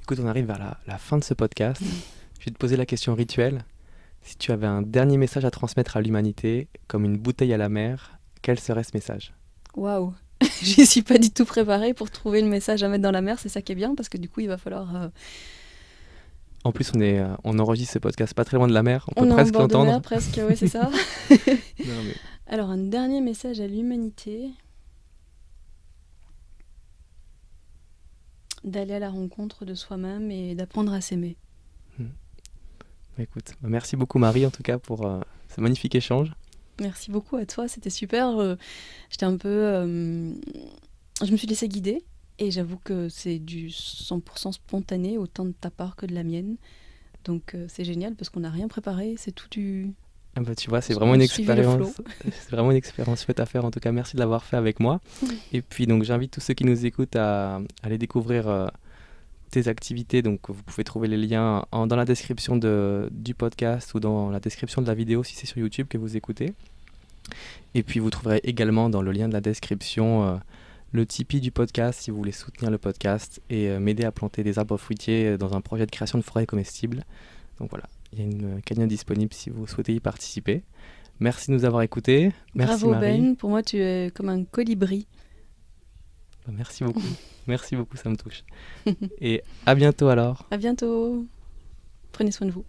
Écoute, on arrive vers la fin de ce podcast. Je vais te poser la question rituelle. Si tu avais un dernier message à transmettre à l'humanité, comme une bouteille à la mer, quel serait ce message ? Waouh! Je suis pas du tout préparée pour trouver le message à mettre dans la mer, c'est ça qui est bien, parce que du coup, il va falloir... En plus, on enregistre ce podcast pas très loin de la mer, on peut est presque en bord l'entendre. de mer, presque, oui, c'est ça. Non, mais... Alors, un dernier message à l'humanité. D'aller à la rencontre de soi-même et d'apprendre à s'aimer. Écoute, merci beaucoup Marie, en tout cas, pour ce magnifique échange. Merci beaucoup à toi, c'était super. J'étais un peu... je me suis laissée guider et j'avoue que c'est du 100% spontané, autant de ta part que de la mienne. Donc c'est génial parce qu'on n'a rien préparé, c'est tout du... Ah bah, tu vois, c'est vraiment une expérience. C'est vraiment une expérience faite à faire. En tout cas, merci de l'avoir fait avec moi. Et puis, donc, j'invite tous ceux qui nous écoutent à aller découvrir tes activités. Donc, vous pouvez trouver les liens dans la description du podcast ou dans la description de la vidéo si c'est sur YouTube que vous écoutez. Et puis, vous trouverez également dans le lien de la description le Tipeee du podcast si vous voulez soutenir le podcast et m'aider à planter des arbres fruitiers dans un projet de création de forêts comestibles. Donc voilà. Il y a une cagnotte disponible si vous souhaitez y participer. Merci de nous avoir écoutés. Merci Bravo Marie. Ben, pour moi tu es comme un colibri. Merci beaucoup. Merci beaucoup, ça me touche. Et à bientôt alors. À bientôt. Prenez soin de vous.